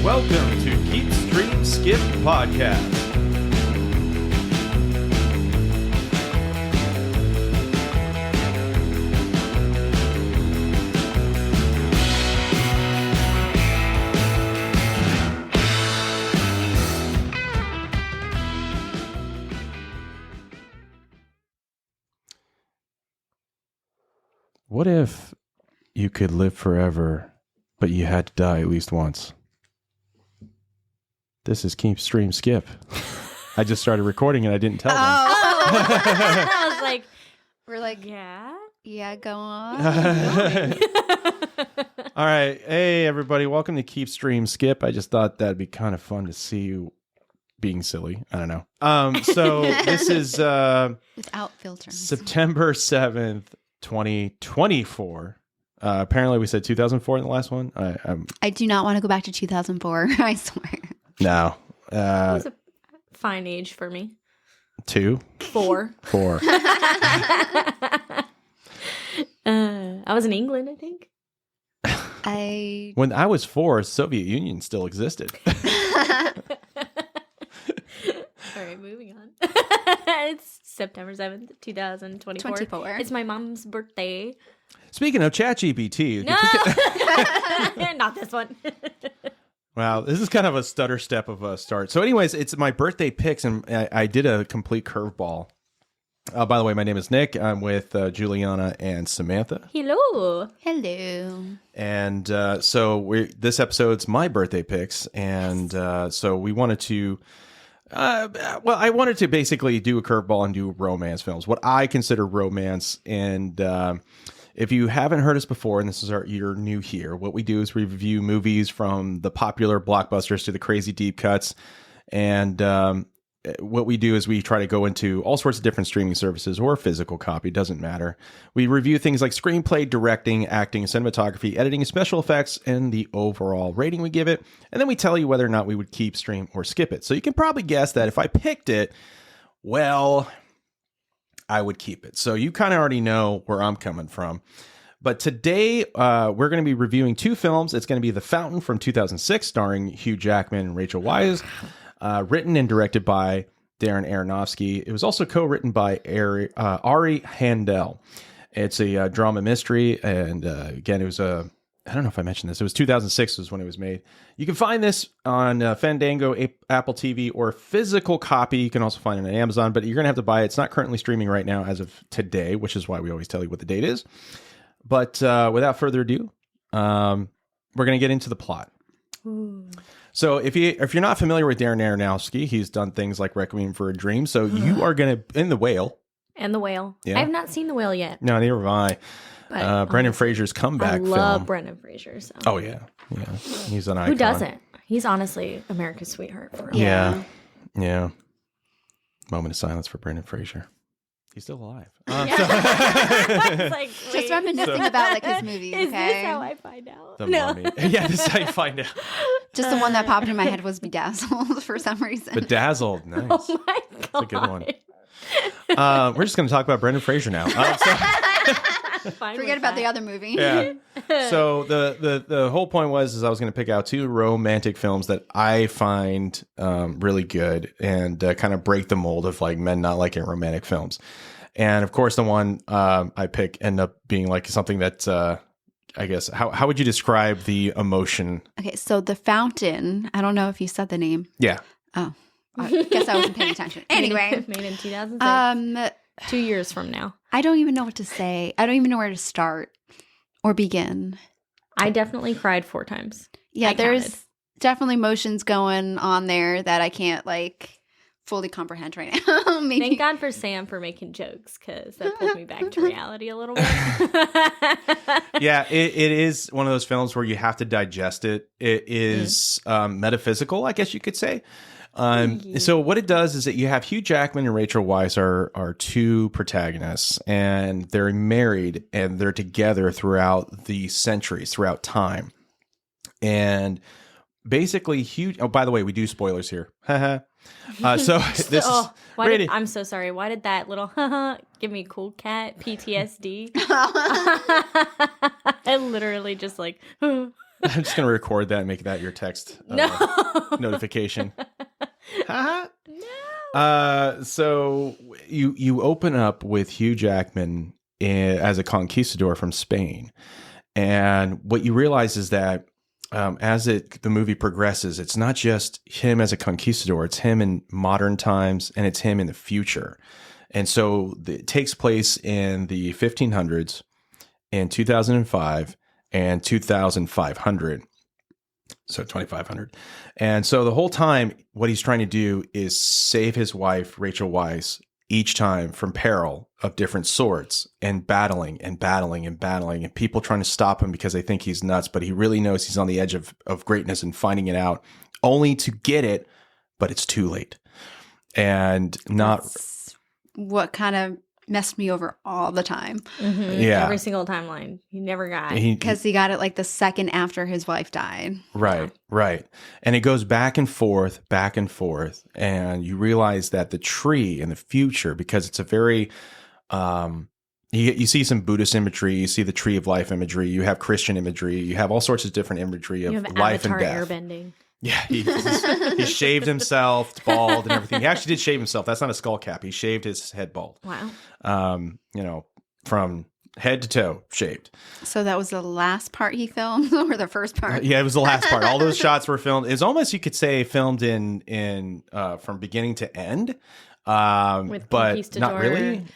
Welcome to Keep Stream Skip Podcast. What if you could live forever, but you had to die at least once? This is Keep Stream Skip. I just started recording and I didn't tell them. I was like, we're like, yeah, go on. All right. Hey, everybody. Welcome to Keep Stream Skip. I just thought that'd be kind of fun to see you being silly. I don't know. So this is Without filters. September 7th, 2024. Apparently we said 2004 in the last one. I do not want to go back to 2004. I swear. No. that was a fine age for me. 2? 4. 4. I was in England, I think. When I was 4, Soviet Union still existed. All right, moving on. It's September 7th, 2024. 24. It's my mom's birthday. Speaking of ChatGPT. No! Not this one. Wow, this is kind of a stutter step of a start. So anyways, it's my birthday picks, and I did a complete curveball. By the way, my name is Nick. I'm with Juliana and Samantha. Hello. Hello. And so this episode's my birthday picks, and so we wanted to... I wanted to basically do a curveball and do romance films, what I consider romance. And if you haven't heard us before, and you're new here, what we do is we review movies from the popular blockbusters to the crazy deep cuts. And what we do is we try to go into all sorts of different streaming services or physical copy, doesn't matter. We review things like screenplay, directing, acting, cinematography, editing, special effects, and the overall rating we give it. And then we tell you whether or not we would keep, stream, or skip it. So you can probably guess that if I picked it, well, I would keep it. So you kind of already know where I'm coming from. But today, we're going to be reviewing 2 films. It's going to be The Fountain from 2006, starring Hugh Jackman and Rachel Weisz. Written and directed by Darren Aronofsky. It was also co-written by Ari Handel. It's a drama mystery, and again, it was I don't know if I mentioned this. It was 2006 was when it was made. You can find this on Fandango, Apple TV, or physical copy. You can also find it on Amazon, but you're going to have to buy it. It's not currently streaming right now as of today, which is why we always tell you what the date is. But without further ado, we're going to get into the plot. Ooh. So if you're not familiar with Darren Aronofsky, he's done things like Requiem for a Dream. So you are going to, in The Whale. And The Whale. Yeah. I have not seen The Whale yet. No, neither have I. But, Brendan Fraser's comeback film. I love Brendan Fraser. So. Oh, yeah. Yeah. He's an icon. Who doesn't? He's honestly America's sweetheart. For real. Yeah. Yeah. Moment of silence for Brendan Fraser. He's still alive. It's like, Just reminiscing about like his movies. Is Okay. this how I find out? The Mummy. Yeah, this is how you find out. Just the one that popped in my head was Bedazzled for some reason. Bedazzled. Nice. Oh my God. That's a good one. We're just going to talk about Brendan Fraser now. Forget about the other movie. Yeah. So the whole point was I was going to pick out 2 romantic films that I find really good and kind of break the mold of like men not liking romantic films. And of course, the one I pick end up being like something that I guess how would you describe the emotion? Okay, so The Fountain. I don't know if you said the name. Yeah. Oh, I guess I wasn't paying attention. Anyway, made in 2006. 2 years from now. I don't even know what to say. I don't even know where to start or begin. I definitely cried 4 times. Yeah, I there's counted. definitely emotions going on there that I can't like fully comprehend right now. Maybe. Thank God for Sam for making jokes because that pulled me back to reality a little bit. Yeah, it is one of those films where you have to digest it. It is metaphysical, I guess you could say. So what it does is that you have Hugh Jackman and Rachel Weisz are 2 protagonists, and they're married and they're together throughout the centuries, throughout time. And basically oh, by the way, we do spoilers here. So this I'm so sorry. Why did that little give me cool cat PTSD? I literally just like I'm just gonna record that and make that your text No. notification. No. So you open up with Hugh Jackman as a conquistador from Spain, and what you realize is that the movie progresses, it's not just him as a conquistador; it's him in modern times, and it's him in the future. And so it takes place in the 1500s, in 2005, and 2500. So 2500. And so the whole time, what he's trying to do is save his wife, Rachel Weisz, each time from peril of different sorts, and battling and battling and battling, and people trying to stop him because they think he's nuts, but he really knows he's on the edge of greatness and finding it out, only to get it, but it's too late. And That's what kind of messed me over all the time. Mm-hmm. Yeah. Every single timeline. He never got. Because he got it like the second after his wife died. Right, right. And it goes back and forth, and you realize that the tree in the future, because it's a very, you see some Buddhist imagery, you see the tree of life imagery, you have Christian imagery, you have all sorts of different imagery of You have life Avatar and death. airbending. Yeah, he shaved himself, bald and everything. He actually did shave himself. That's not a skull cap. He shaved his head bald. Wow. From head to toe shaved. So that was the last part he filmed, or the first part? Yeah, it was the last part. All those shots were filmed. It's almost, you could say, filmed in from beginning to end. With but not Conquistador. really,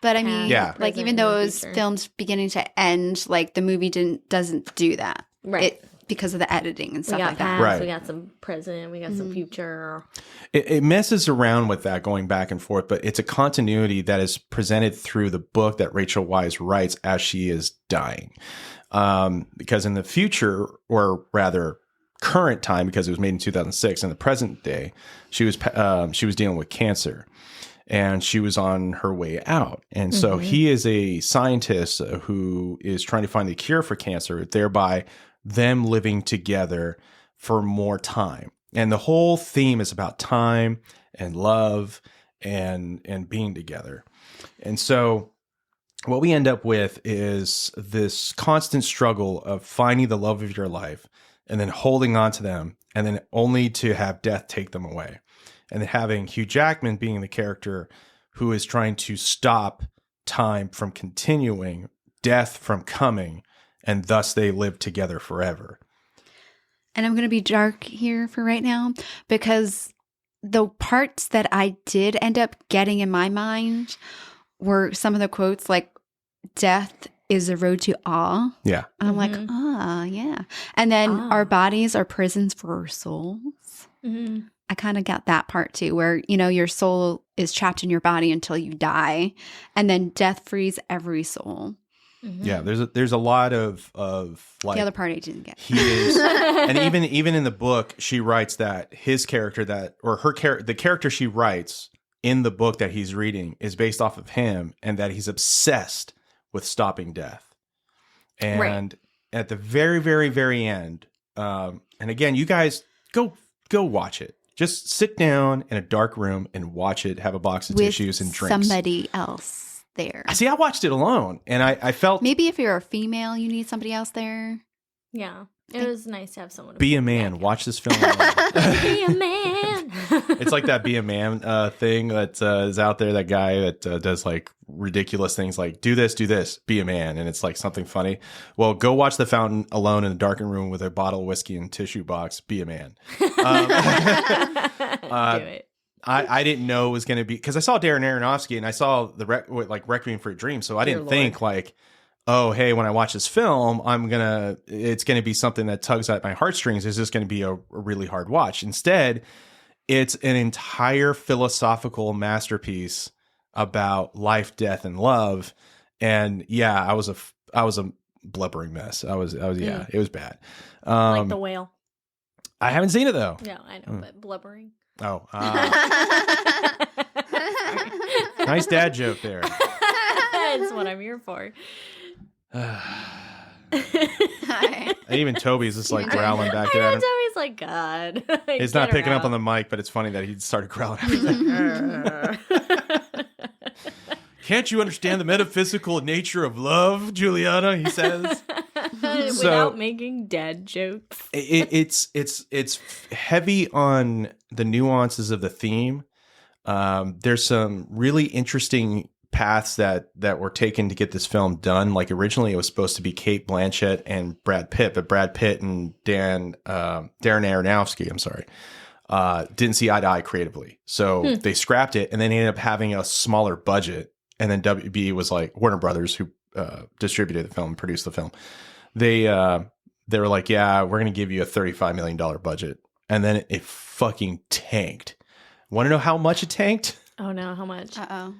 But I mean, Yeah. like even though it was filmed beginning to end, like the movie doesn't do that. Right. Because of the editing and We stuff got like that. past, Right. we got some present, we got some future. It messes around with that going back and forth, but it's a continuity that is presented through the book that Rachel Weisz writes as she is dying. Because in the future, or rather current time, because it was made in 2006, in the present day, she was dealing with cancer, and she was on her way out. And so he is a scientist who is trying to find the cure for cancer, thereby them living together for more time. And the whole theme is about time and love and being together. And so what we end up with is this constant struggle of finding the love of your life and then holding on to them, and then only to have death take them away. And then having Hugh Jackman being the character who is trying to stop time from continuing, death from coming, and thus they live together forever. And I'm going to be dark here for right now, because the parts that I did end up getting in my mind were some of the quotes like, "Death is a road to awe." Yeah. And I'm like, yeah. And then our bodies are prisons for our souls. Mm-hmm. I kind of got that part too, where, your soul is trapped in your body until you die. And then death frees every soul. Mm-hmm. Yeah, there's a lot of like, The other part I didn't get. he is, and even in the book, she writes that his character the character she writes in the book that he's reading is based off of him, and that he's obsessed with stopping death. And at the very, very, very end, and again, you guys go watch it. Just sit down in a dark room and watch it. Have a box of With tissues and drinks. somebody else there. See, I watched it alone, and I felt Maybe if you're a female, you need somebody else there. Yeah. It was nice to have someone to be a put man. back. Watch this film alone. Be a man. It's like that "Be a Man" thing that is out there. That guy that does like ridiculous things, like do this, be a man, and it's like something funny. Well, go watch The Fountain alone in a darkened room with a bottle of whiskey and tissue box. Be a man. Do it. I didn't know it was going to be, because I saw Darren Aronofsky and I saw the Requiem for a Dream, so I Dear didn't Lord. think like, oh, hey, when I watch this film, it's going to be something that tugs at my heartstrings. Is this going to be a really hard watch? Instead, it's an entire philosophical masterpiece about life, death, and love. And yeah, I was a blubbering mess. I was yeah, it was bad. Like the whale. I haven't seen it though. Yeah, I know, but blubbering. Oh, nice dad joke there. That's what I'm here for. Even Toby's just like growling back I there know at him. Tommy's like, God. He's not picking up on the mic, but it's funny that he started growling. Can't you understand the metaphysical nature of love, Juliana? He says. without making dad jokes. It's heavy on the nuances of the theme. There's some really interesting paths that were taken to get this film done. Like originally it was supposed to be Cate Blanchett and Brad Pitt, but Brad Pitt and Darren Aronofsky, didn't see eye to eye creatively. So they scrapped it, and then ended up having a smaller budget. And then WB was like, Warner Brothers, who distributed the film, produced the film. They were like, yeah, we're going to give you a $35 million budget. And then it fucking tanked. Want to know how much it tanked? Oh no, how much? Uh-oh.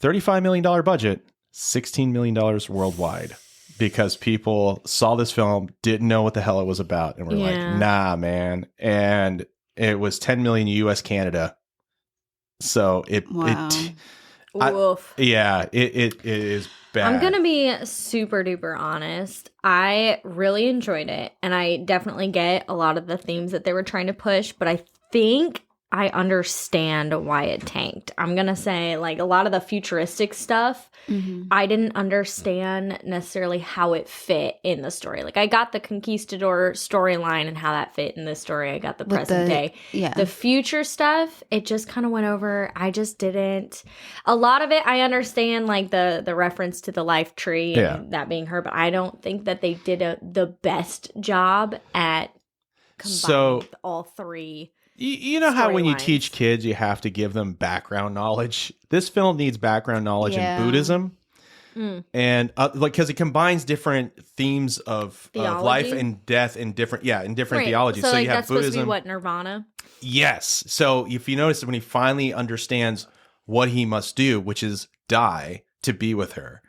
$35 million budget, $16 million worldwide, because people saw this film, didn't know what the hell it was about, and were like, nah, man. And it was 10 million US Canada. So it is bad. I'm gonna be super duper honest. I really enjoyed it, and I definitely get a lot of the themes that they were trying to push, but I think I understand why it tanked. I'm gonna say, like, a lot of the futuristic stuff, I didn't understand necessarily how it fit in the story. Like, I got the conquistador storyline and how that fit in the story. I got the present day. Yeah. The future stuff, it just kind of went over. I just didn't. A lot of it, I understand, like the reference to the life tree and that being her, but I don't think that they did the best job at combining all three. You know how when you teach kids, you have to give them background knowledge? This film needs background knowledge in Buddhism. And like, because it combines different themes of life and death in different theologies. So you have that's Buddhism. Supposed to be what, Nirvana? Yes. So if you notice, when he finally understands what he must do, which is die to be with her,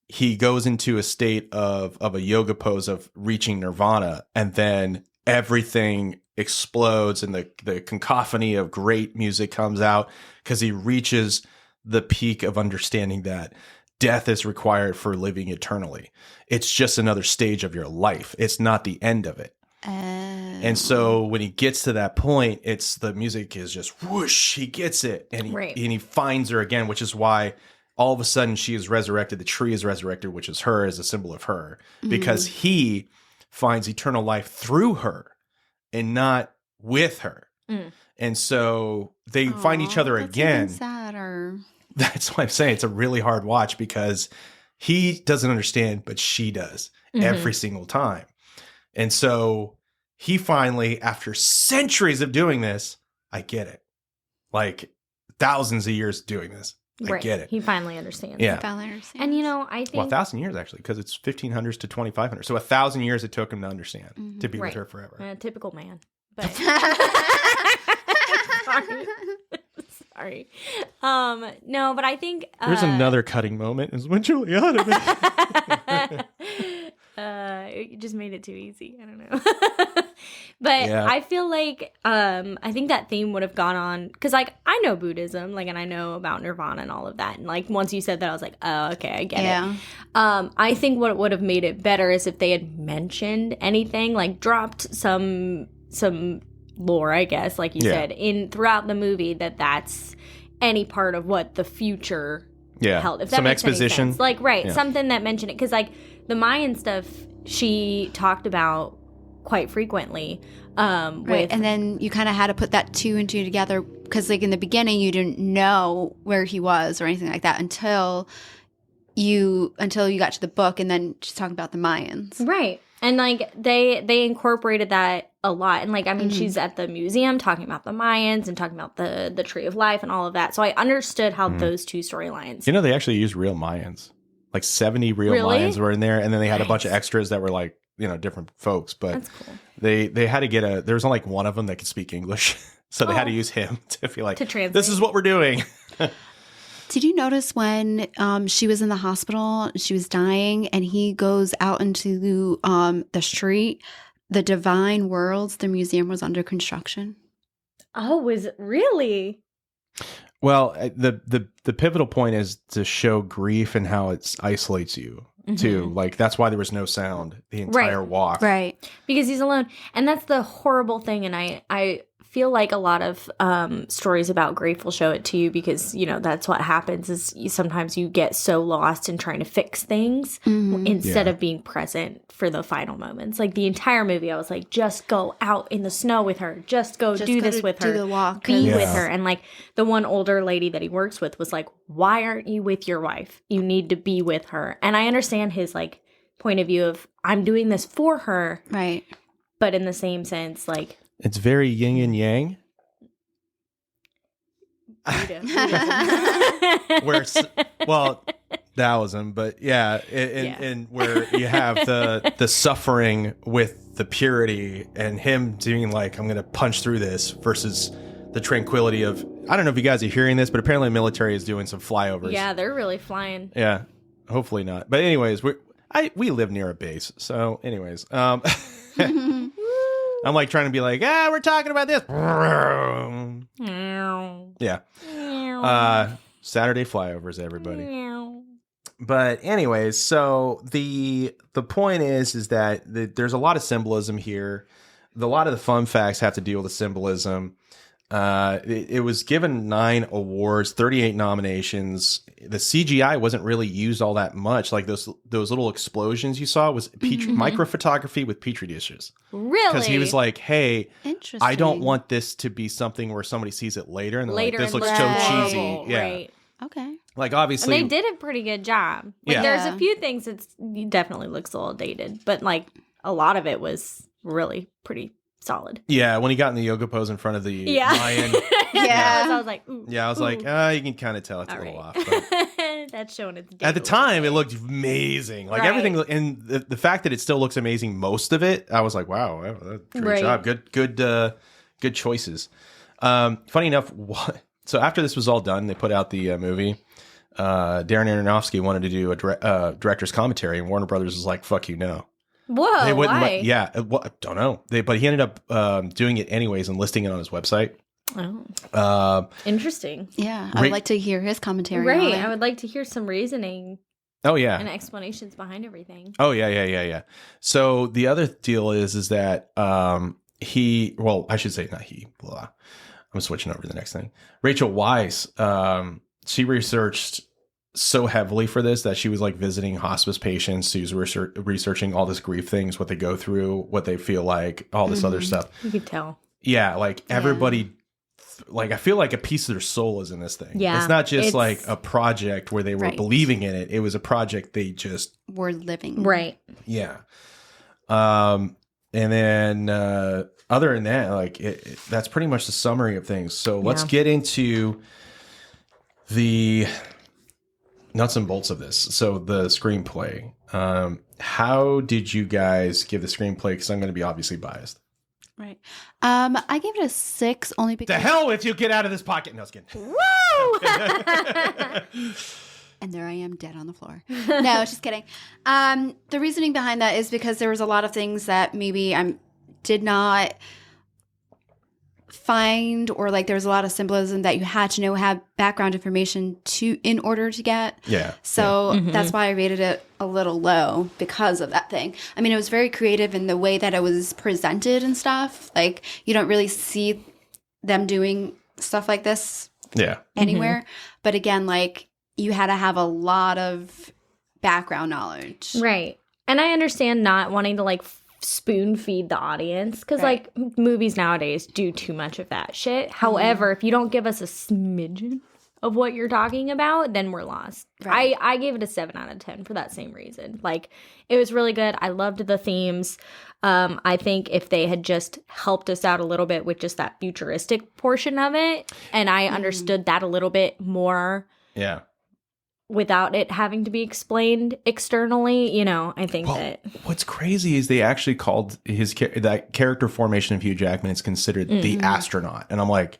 he goes into a state of a yoga pose of reaching nirvana, and then everything explodes and the cacophony of great music comes out, because he reaches the peak of understanding that death is required for living eternally. It's just another stage of your life. It's not the end of it. And so when he gets to that point, the music is just whoosh, he gets it, and he finds her again, which is why all of a sudden she is resurrected. The tree is resurrected, which is her, as a symbol of her, because he finds eternal life through her and not with her. And so they find each other again. Even sadder. That's why I'm saying it's a really hard watch, because he doesn't understand, but she does every single time. And so he finally, after centuries of doing this, I get it. Like thousands of years doing this. I get it. He finally understands. Yeah. He finally understands. And I think 1,000 years actually, because it's 1500s to 2500. So 1,000 years it took him to understand, to be with her forever. Typical man. But sorry. No, but I think there's another cutting moment is when Juliana. You just made it too easy. I don't know. But I feel like I think that theme would have gone on, because like I know Buddhism, like, and I know about Nirvana and all of that, and like once you said that, I was like, oh, okay, I get it. I think what would have made it better is if they had mentioned anything, like dropped some lore, I guess, like you said, in throughout the movie, that's any part of what the future held. If that some makes exposition, any sense. Like something that mentioned it, because like the Mayan stuff she talked about quite frequently. And then you kind of had to put that two and two together, because like in the beginning you didn't know where he was or anything like that until you got to the book, and then she's talking about the Mayans, right? And like they incorporated that a lot, and like I mean she's at the museum talking about the Mayans and talking about the Tree of Life and all of that, so I understood how those two storylines. They actually used real Mayans, like 70 real Mayans were in there, and then they had a bunch of extras that were like different folks, but that's cool. They had to get there was only like one of them that could speak English, so they had to use him to be like, to translate. This is what we're doing. Did you notice when she was in the hospital, she was dying, and he goes out into the street, the Divine Worlds, the museum was under construction? Oh, was it really? Well, the pivotal point is to show grief and how it isolates you too. Like that's why there was no sound the entire walk. Right. Because he's alone. And that's the horrible thing. And I feel like a lot of stories about grief will show it to you because, you know, that's what happens is sometimes you get so lost in trying to fix things instead of being present for the final moments. Like the entire movie, I was like, just go out in the snow with her. Just go do this with her. Do the walk. Be with her. And like the one older lady that he works with was like, why aren't you with your wife? You need to be with her. And I understand his like point of view of I'm doing this for her. Right. But in the same sense, like, it's very yin and yang. Where, well, Taoism, but yeah, and where you have the suffering with the purity, and him doing like, I'm gonna punch through this, versus the tranquility of, I don't know if you guys are hearing this, but apparently the military is doing some flyovers. Yeah, they're really flying. Yeah, hopefully not. But anyways, we live near a base, so anyways, I'm like trying to be like, we're talking about this. Yeah. Saturday flyovers, everybody. But anyways, so the point is that there's a lot of symbolism here. A lot of the fun facts have to deal with the symbolism. It was given 9 awards, 38 nominations. The CGI wasn't really used all that much. Like those little explosions you saw was micro photography with petri dishes. Really? Because he was like, "Hey, Interesting. I don't want this to be something where somebody sees it later and they're like, this looks so horrible. cheesy." Yeah. Right. Okay. Like obviously, And they did a pretty good job. Like, Yeah. there's a few things it definitely looks a little dated, but like a lot of it was really pretty solid. yeah. When he got in the yoga pose in front of the lion, Yeah. I was like, ooh, yeah, I was like, you can kind of tell it's a little off. But that's showing its date at the a little time, bit. it looked amazing. Like Right. everything, and the fact that it still looks amazing, most of it, I was like, wow, great Right. job, good choices. Funny enough, so after this was all done, they put out the movie. Darren Aronofsky wanted to do a director's commentary, and Warner Brothers was like, "Fuck you, no." Whoa, They wouldn't. why? I don't know. But he ended up doing it anyways and listing it on his website. Oh, interesting. Yeah. I would like to hear his commentary. Right. On it. I would like to hear some reasoning Oh yeah. and explanations behind everything. Oh yeah. So the other deal is that he, well, I should say not he. Blah. I'm switching over to the next thing. Rachel Weisz, she researched so heavily for this that she was like visiting hospice patients. She was researching all this grief things, what they go through, what they feel like, all this other stuff. You could tell. Yeah, like everybody, like I feel like a piece of their soul is in this thing. Yeah, it's not just it's- like a project where they were Right. believing in it. It was a project they just We're living. Right. yeah. And then other than that, like that's pretty much the summary of things. So let's get into the nuts and bolts of this. So the screenplay. How did you guys give the screenplay? Because I'm going to be obviously biased. Right. I gave it a 6 only because. The hell with you! Get out of this pocket. No, I was kidding. Woo! And there I am dead on the floor. No, just kidding. The reasoning behind that is because there was a lot of things that maybe I did not find, or like there was a lot of symbolism that you had to know, have background information in order to get. Yeah. So that's why I rated it a little low, because of that thing. I mean, it was very creative in the way that it was presented and stuff. Like you don't really see them doing stuff like this anywhere. But again, like you had to have a lot of background knowledge. Right. And I understand not wanting to like spoon feed the audience because like movies nowadays do too much of that shit. However, if you don't give us a smidgen of what you're talking about, then we're lost. Right. I gave it a 7 out of 10 for that same reason. Like it was really good. I loved the themes. I think if they had just helped us out a little bit with just that futuristic portion of it, and I understood that a little bit more. Yeah. Without it having to be explained externally, you know, I think that. What's crazy is they actually called that character formation of Hugh Jackman is considered the astronaut, and I'm like,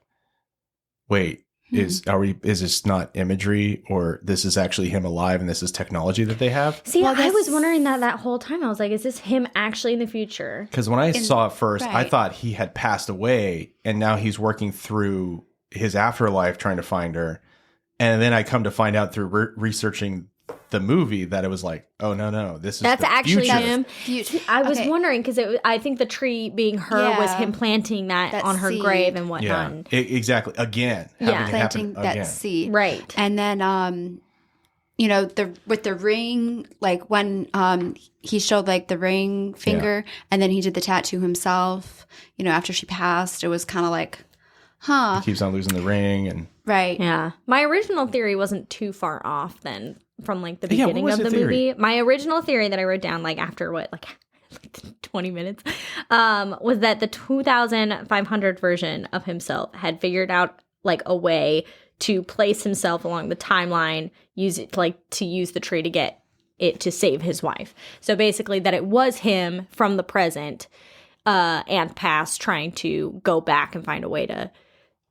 wait, is this not imagery, or this is actually him alive, and this is technology that they have? See, I was wondering that whole time. I was like, is this him actually in the future? Because when I saw it first, I right. thought he had passed away, and now he's working through his afterlife trying to find her. And then I come to find out through researching the movie that it was like, oh no, this is that's the actually future. him. I was wondering because I think the tree being her was him planting that on her seed. grave and whatnot. Yeah, exactly. Again, having it planting happen that again. seed, Right? And then with the ring, like when he showed like the ring finger, and then he did the tattoo himself. After she passed, it was kind of like, He keeps on losing the ring and. Right. Yeah. My original theory wasn't too far off then from like the beginning of the movie. My original theory that I wrote down like after 20 minutes was that the 2500 version of himself had figured out like a way to place himself along the timeline, use the tree to get it to save his wife. So basically that it was him from the present and past trying to go back and find a way to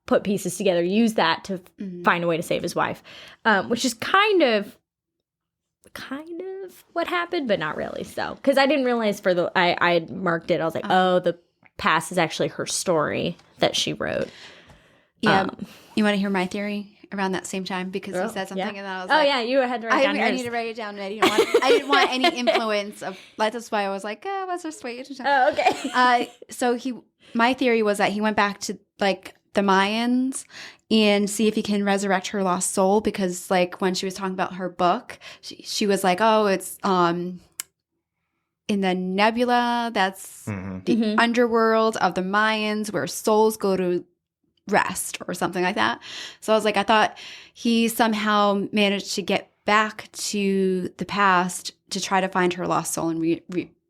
put pieces together, use that to find a way to save his wife, which is kind of what happened, but not really. So, because I didn't realize I had marked it. I was like, the past is actually her story that she wrote. Yeah. You want to hear my theory around that same time because you said something and I was like, you had to write down yours. I need to write it down. I didn't want any influence of. That's why I was like, let's just wait. Oh, okay. So my theory was that he went back to like the Mayans and see if he can resurrect her lost soul, because like when she was talking about her book, she was like, oh, it's in the nebula, that's the underworld of the Mayans where souls go to rest or something like that. So I was like, I thought he somehow managed to get back to the past to try to find her lost soul and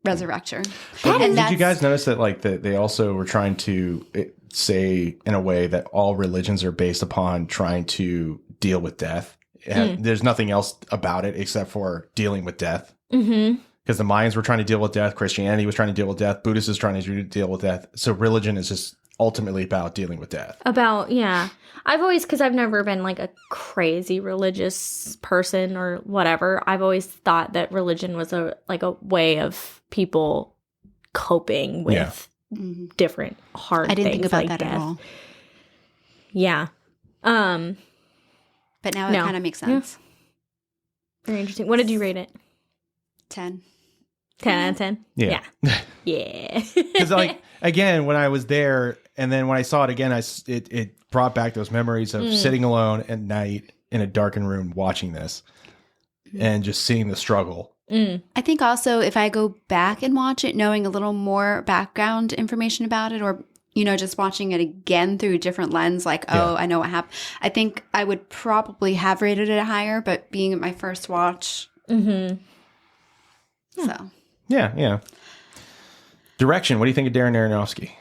resurrect her. Did you guys notice that like they also were trying to say in a way that all religions are based upon trying to deal with death? There's nothing else about it except for dealing with death. Because the Mayans were trying to deal with death, Christianity was trying to deal with death, Buddhists is trying to deal with death. So religion is just ultimately about dealing with death. Because I've never been like a crazy religious person or whatever. I've always thought that religion was a way of people coping with different hard things. I didn't think about like that death. at all. Yeah. But now it kind of makes sense. Very interesting. What did you rate it? 10. 10 out of 10? Yeah. Yeah. Because like, again, when I was there and then when I saw it again, it brought back those memories of sitting alone at night in a darkened room watching this and just seeing the struggle. I think also if I go back and watch it, knowing a little more background information about it, or just watching it again through a different lens, like, I know what happened. I think I would probably have rated it higher, but being at my first watch. So. Yeah. Direction. What do you think of Darren Aronofsky?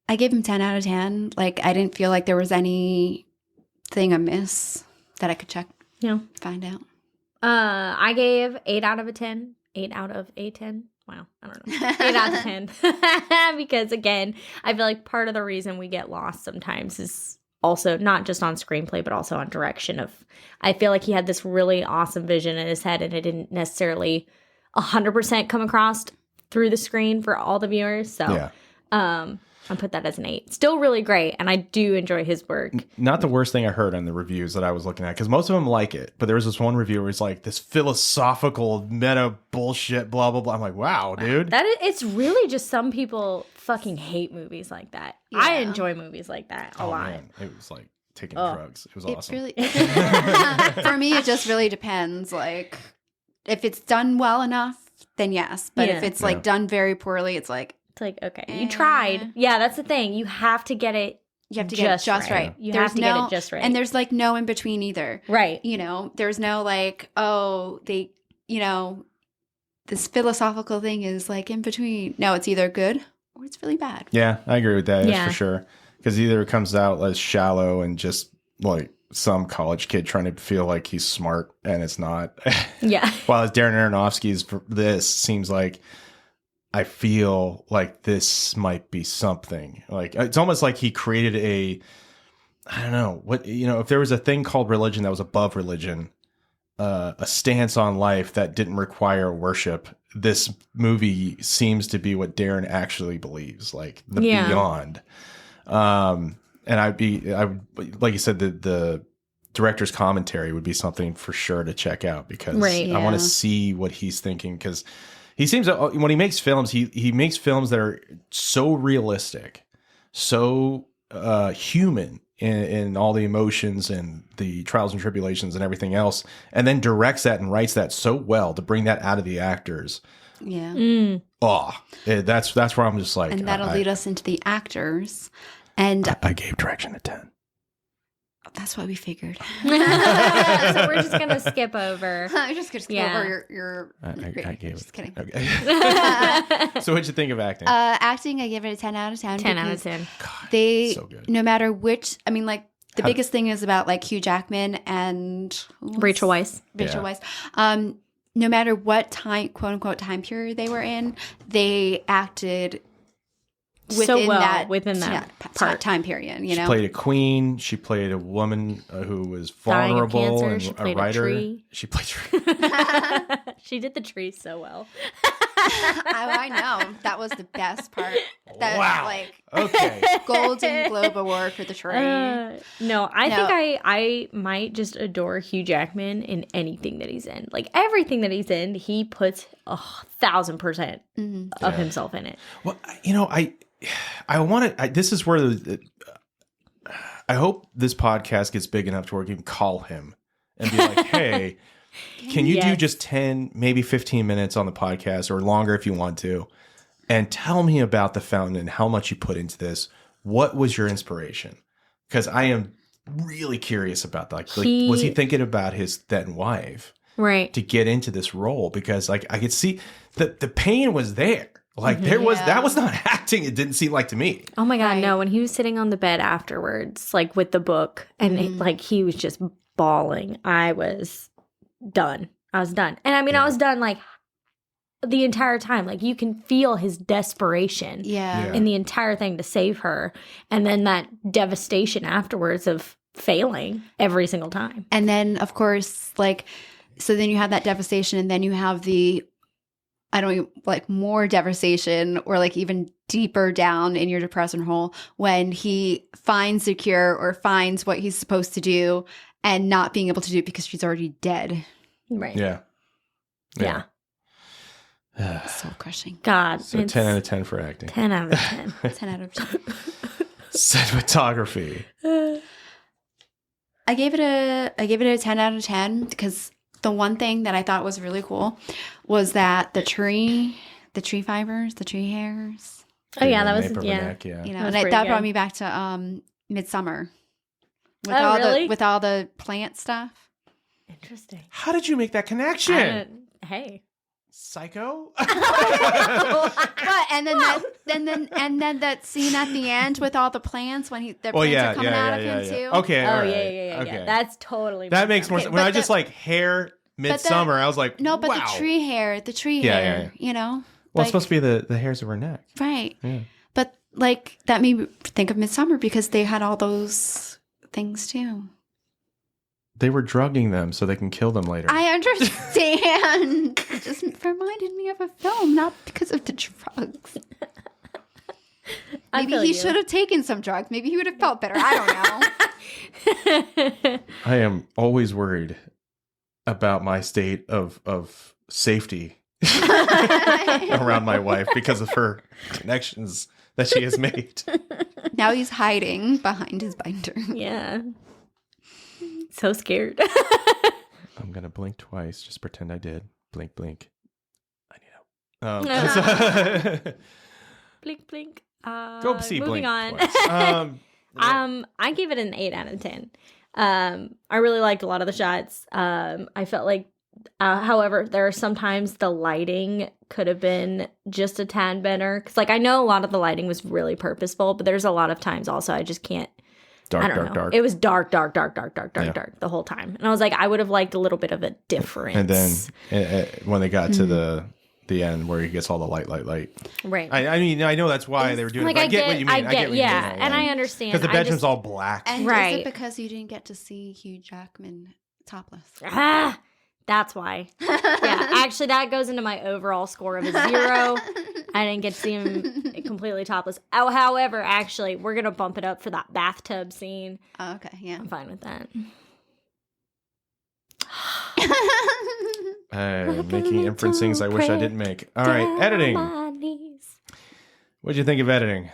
I gave him 10 out of 10. Like, I didn't feel like there was anything amiss that I could find out. I gave 8 out of a 10. 8 out of a 10. Wow, I don't know. 8 out of 10. Because again, I feel like part of the reason we get lost sometimes is also not just on screenplay, but also on direction. I feel like he had this really awesome vision in his head and it didn't necessarily 100% come across through the screen for all the viewers. So I put that as an 8. Still really great, and I do enjoy his work. Not the worst thing I heard on the reviews that I was looking at, because most of them like it, but there was this one review where it's like this philosophical meta bullshit, blah blah blah. I'm like, wow, dude. It's really just some people fucking hate movies like that. Yeah. I enjoy movies like that a lot. Man. It was like taking drugs. It was awesome. Really, for me, it just really depends. Like, if it's done well enough, then yes. But if it's like done very poorly, it's like, okay, you tried. Yeah, that's the thing. You have to get it. You have to get it just right. You have to get it just right. And there's like no in between either. Right. There's no like, this philosophical thing is like in between. No, it's either good or it's really bad. Yeah, I agree with that. Yeah. For sure. Because either it comes out as shallow and just like some college kid trying to feel like he's smart and it's not. Yeah. While Darren Aronofsky's this seems like, I feel like this might be something. Like, it's almost like he created I don't know, if there was a thing called religion that was above religion, a stance on life that didn't require worship, this movie seems to be what Darren actually believes, like the beyond. And I would, like you said, the director's commentary would be something for sure to check out, because I want to see what he's thinking, because he seems to, when he makes films, he makes films that are so realistic, so human in all the emotions and the trials and tribulations and everything else, and then directs that and writes that so well to bring that out of the actors. Yeah. That's where I'm just like, and that'll lead us into the actors. And I gave direction a 10. That's what we figured. So we're just gonna skip over. I'm just gonna skip over your. I gave just it. kidding. Okay. So what'd you think of acting? Acting, I give it a 10 out of 10. 10 out of 10. God, They, so good. no matter which, I mean, like the biggest thing is about like Hugh Jackman and Rachel Weisz. Rachel Weisz. No matter what time, quote unquote, time period they were in, they acted so well within that part. time period. You She know, played a queen. She played a woman who was vulnerable, cancer. and She a played writer. a tree. She played tree. She did the tree so well. I know that was the best part. That, Wow. like, Okay. Golden Globe Award for the tree. No, I think I might just adore Hugh Jackman in anything that he's in. Like everything that he's in, he puts 1,000% of himself in it. Well, you know, I want to. This is where I hope this podcast gets big enough to where we can call him and be like, "Hey, can you do just 10, maybe 15 minutes on the podcast, or longer if you want to, and tell me about The Fountain and how much you put into this? What was your inspiration? Because I am really curious about that. Like, was he thinking about his then wife, right, to get into this role? Because like I could see the pain was there. Like that was not acting. It didn't seem like to me. Oh my God, no. When he was sitting on the bed afterwards, like with the book, and like he was just bawling, I was done. And I mean, I was done like the entire time. Like you can feel his desperation in the entire thing to save her. And then that devastation afterwards of failing every single time. And then, of course, like, so then you have that devastation, and then you have the, more devastation, or like even deeper down in your depression hole, when he finds the cure or finds what he's supposed to do and not being able to do it because she's already dead. Right. Yeah. Soul crushing. God. So 10 out of 10 for acting. 10 out of 10. 10 out of 10. Cinematography. I gave it a 10 out of 10 because the one thing that I thought was really cool was that the tree fibers, the tree hairs. Oh yeah, that was neck, You know, that and that brought me back to Midsummer. With all the plant stuff. Interesting. How did you make that connection? Hey. Psycho? But and then that scene at the end with all the plants when the plants are coming out of him too. Okay. Oh right. Yeah. That's totally that makes more sense. When I just like hair Midsummer, I was like, no, but wow. the tree hair, you know. Well, it's supposed to be the hairs of her neck, right? Yeah. But like that made me think of Midsummer because they had all those things too. They were drugging them so they can kill them later. I understand. It just reminded me of a film, not because of the drugs. Maybe he should have taken some drugs. Maybe he would have felt better. I don't know. I am always worried about my state of safety around my wife because of her connections that she has made. Now he's hiding behind his binder. Yeah. So scared. I'm going to blink twice. Just pretend I did. Blink, blink. I need help. Blink, blink. Go see moving Blink on. twice. I give it an 8 out of 10. I really liked a lot of the shots. I felt like, however, there are sometimes the lighting could have been just a tad better. Because, like, I know a lot of the lighting was really purposeful, but there's a lot of times also I just can't. Dark. It was dark the whole time. And I was like, I would have liked a little bit of a difference. And then when they got to the end where he gets all the light. Right. I mean, I know that's why they were doing like, it. I get what you mean. I get what you mean. And I understand. Because the bedroom's all black. And right. Is it because you didn't get to see Hugh Jackman topless? That's why. Yeah, actually, that goes into my overall score of a 0. I didn't get to see him completely topless. Oh, however, actually, we're going to bump it up for that bathtub scene. Oh, okay, yeah. I'm fine with that. Making inferencings I wish I didn't make. All right, editing. What'd you think of editing?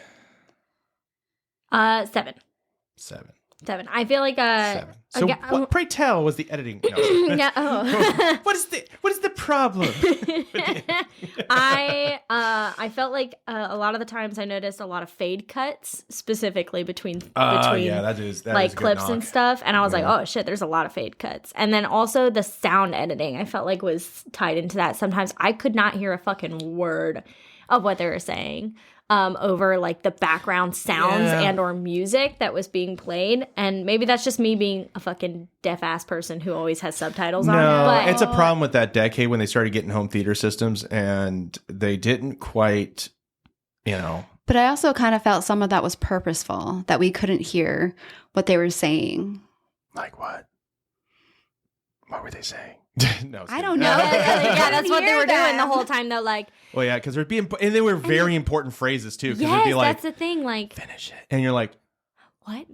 7. 7. 7. I feel like 7. So, what, pray tell, was the editing? No. Yeah, oh. What is the problem? I felt like a lot of the times I noticed a lot of fade cuts, specifically between yeah, that is clips and stuff, and I was like, oh shit, there's a lot of fade cuts. And then also the sound editing, I felt like was tied into that. Sometimes I could not hear a fucking word of what they were saying. Over like the background sounds and or music that was being played. And maybe that's just me being a fucking deaf ass person who always has subtitles on. No, it's a problem with that decade when they started getting home theater systems and they didn't quite, But I also kind of felt some of that was purposeful, that we couldn't hear what they were saying. Like what? What were they saying? No, I don't know. Yeah, that's what they were doing the whole time though. Like, well, yeah, because there'd be and they were very important phrases too. Yes, it'd be like, that's the thing. Like, finish it, and you're like, what?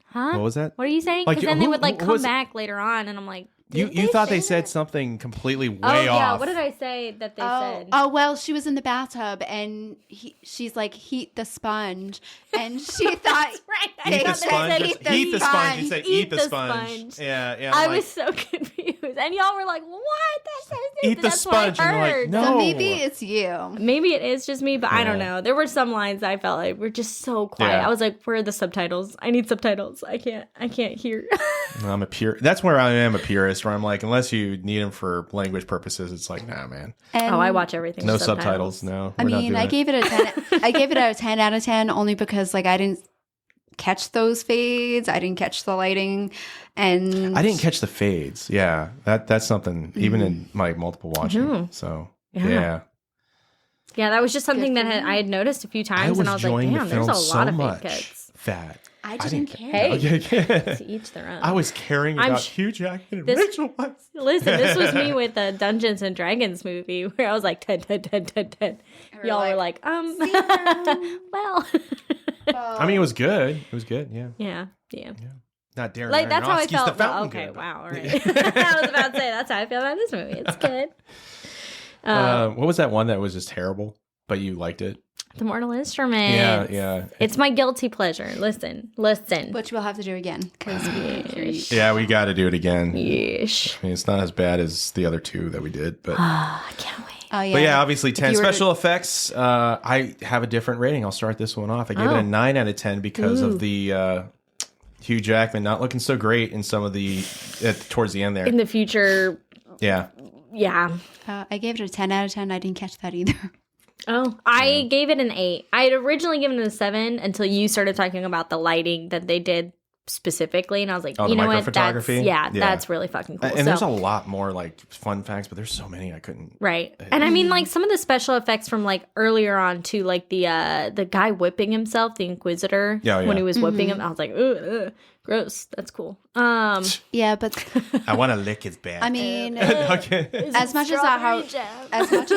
Huh? What was that? What are you saying? Because then they would like come back later on, and I'm like, you thought they said something completely way off. Yeah, what did I say that they said? Oh, well, she was in the bathtub and she's like, heat the sponge. And she thought, right. Eat the sponge. Heat the sponge. You said eat the sponge. Yeah. I was so confused. And y'all were like, what? That says eat the sponge. And you're like, no. So maybe it's you. Maybe it is just me, but I don't know. There were some lines I felt like were just so quiet. Yeah. I was like, where are the subtitles? I need subtitles. I can't hear. That's where I am a purist, where I'm like, unless you need them for language purposes, it's like, nah, man. And I watch everything. No subtitles. No. I mean, I gave it a 10. I gave it a 10 out of 10 only because like I didn't catch those fades. I didn't catch the lighting, and I didn't catch the fades. Yeah, that's something even in my multiple watching. So yeah, that was just something that I had noticed a few times, and I was like, damn, there's a lot of fade cuts. That I didn't care. Hey, to each their own. I was caring about Hugh Jackman and Rachel Weisz. Listen, this was me with the Dungeons and Dragons movie where I was like 10. Y'all were like, well. I mean, it was good. It was good. Yeah. Not Darren. Like that's how I felt. Okay, wow. All right. I was about to say that's how I feel about this movie. It's good. What was that one that was just terrible, but you liked it? The Mortal Instruments. Yeah. It's my guilty pleasure. Listen. Which we'll have to do again. Yeah, we got to do it again. Yeesh. I mean, it's not as bad as the other two that we did, but I can't wait. Oh, yeah. But yeah, obviously 10. Special effects, I have a different rating. I'll start this one off. I gave it a 9 out of 10 because of the Hugh Jackman not looking so great in some of the towards the end there. In the future. Yeah. I gave it a 10 out of 10. I didn't catch that either. Oh, I gave it an 8. I had originally given it a 7 until you started talking about the lighting that they did specifically, and I was like, you know what? That's really fucking cool. And there's a lot more like fun facts, but there's so many I couldn't. Right, and I mean, like some of the special effects from like earlier on too, like the guy whipping himself, the Inquisitor, when he was whipping him, I was like, ugh, gross. That's cool. Yeah, but I want to lick his back. I mean, as much as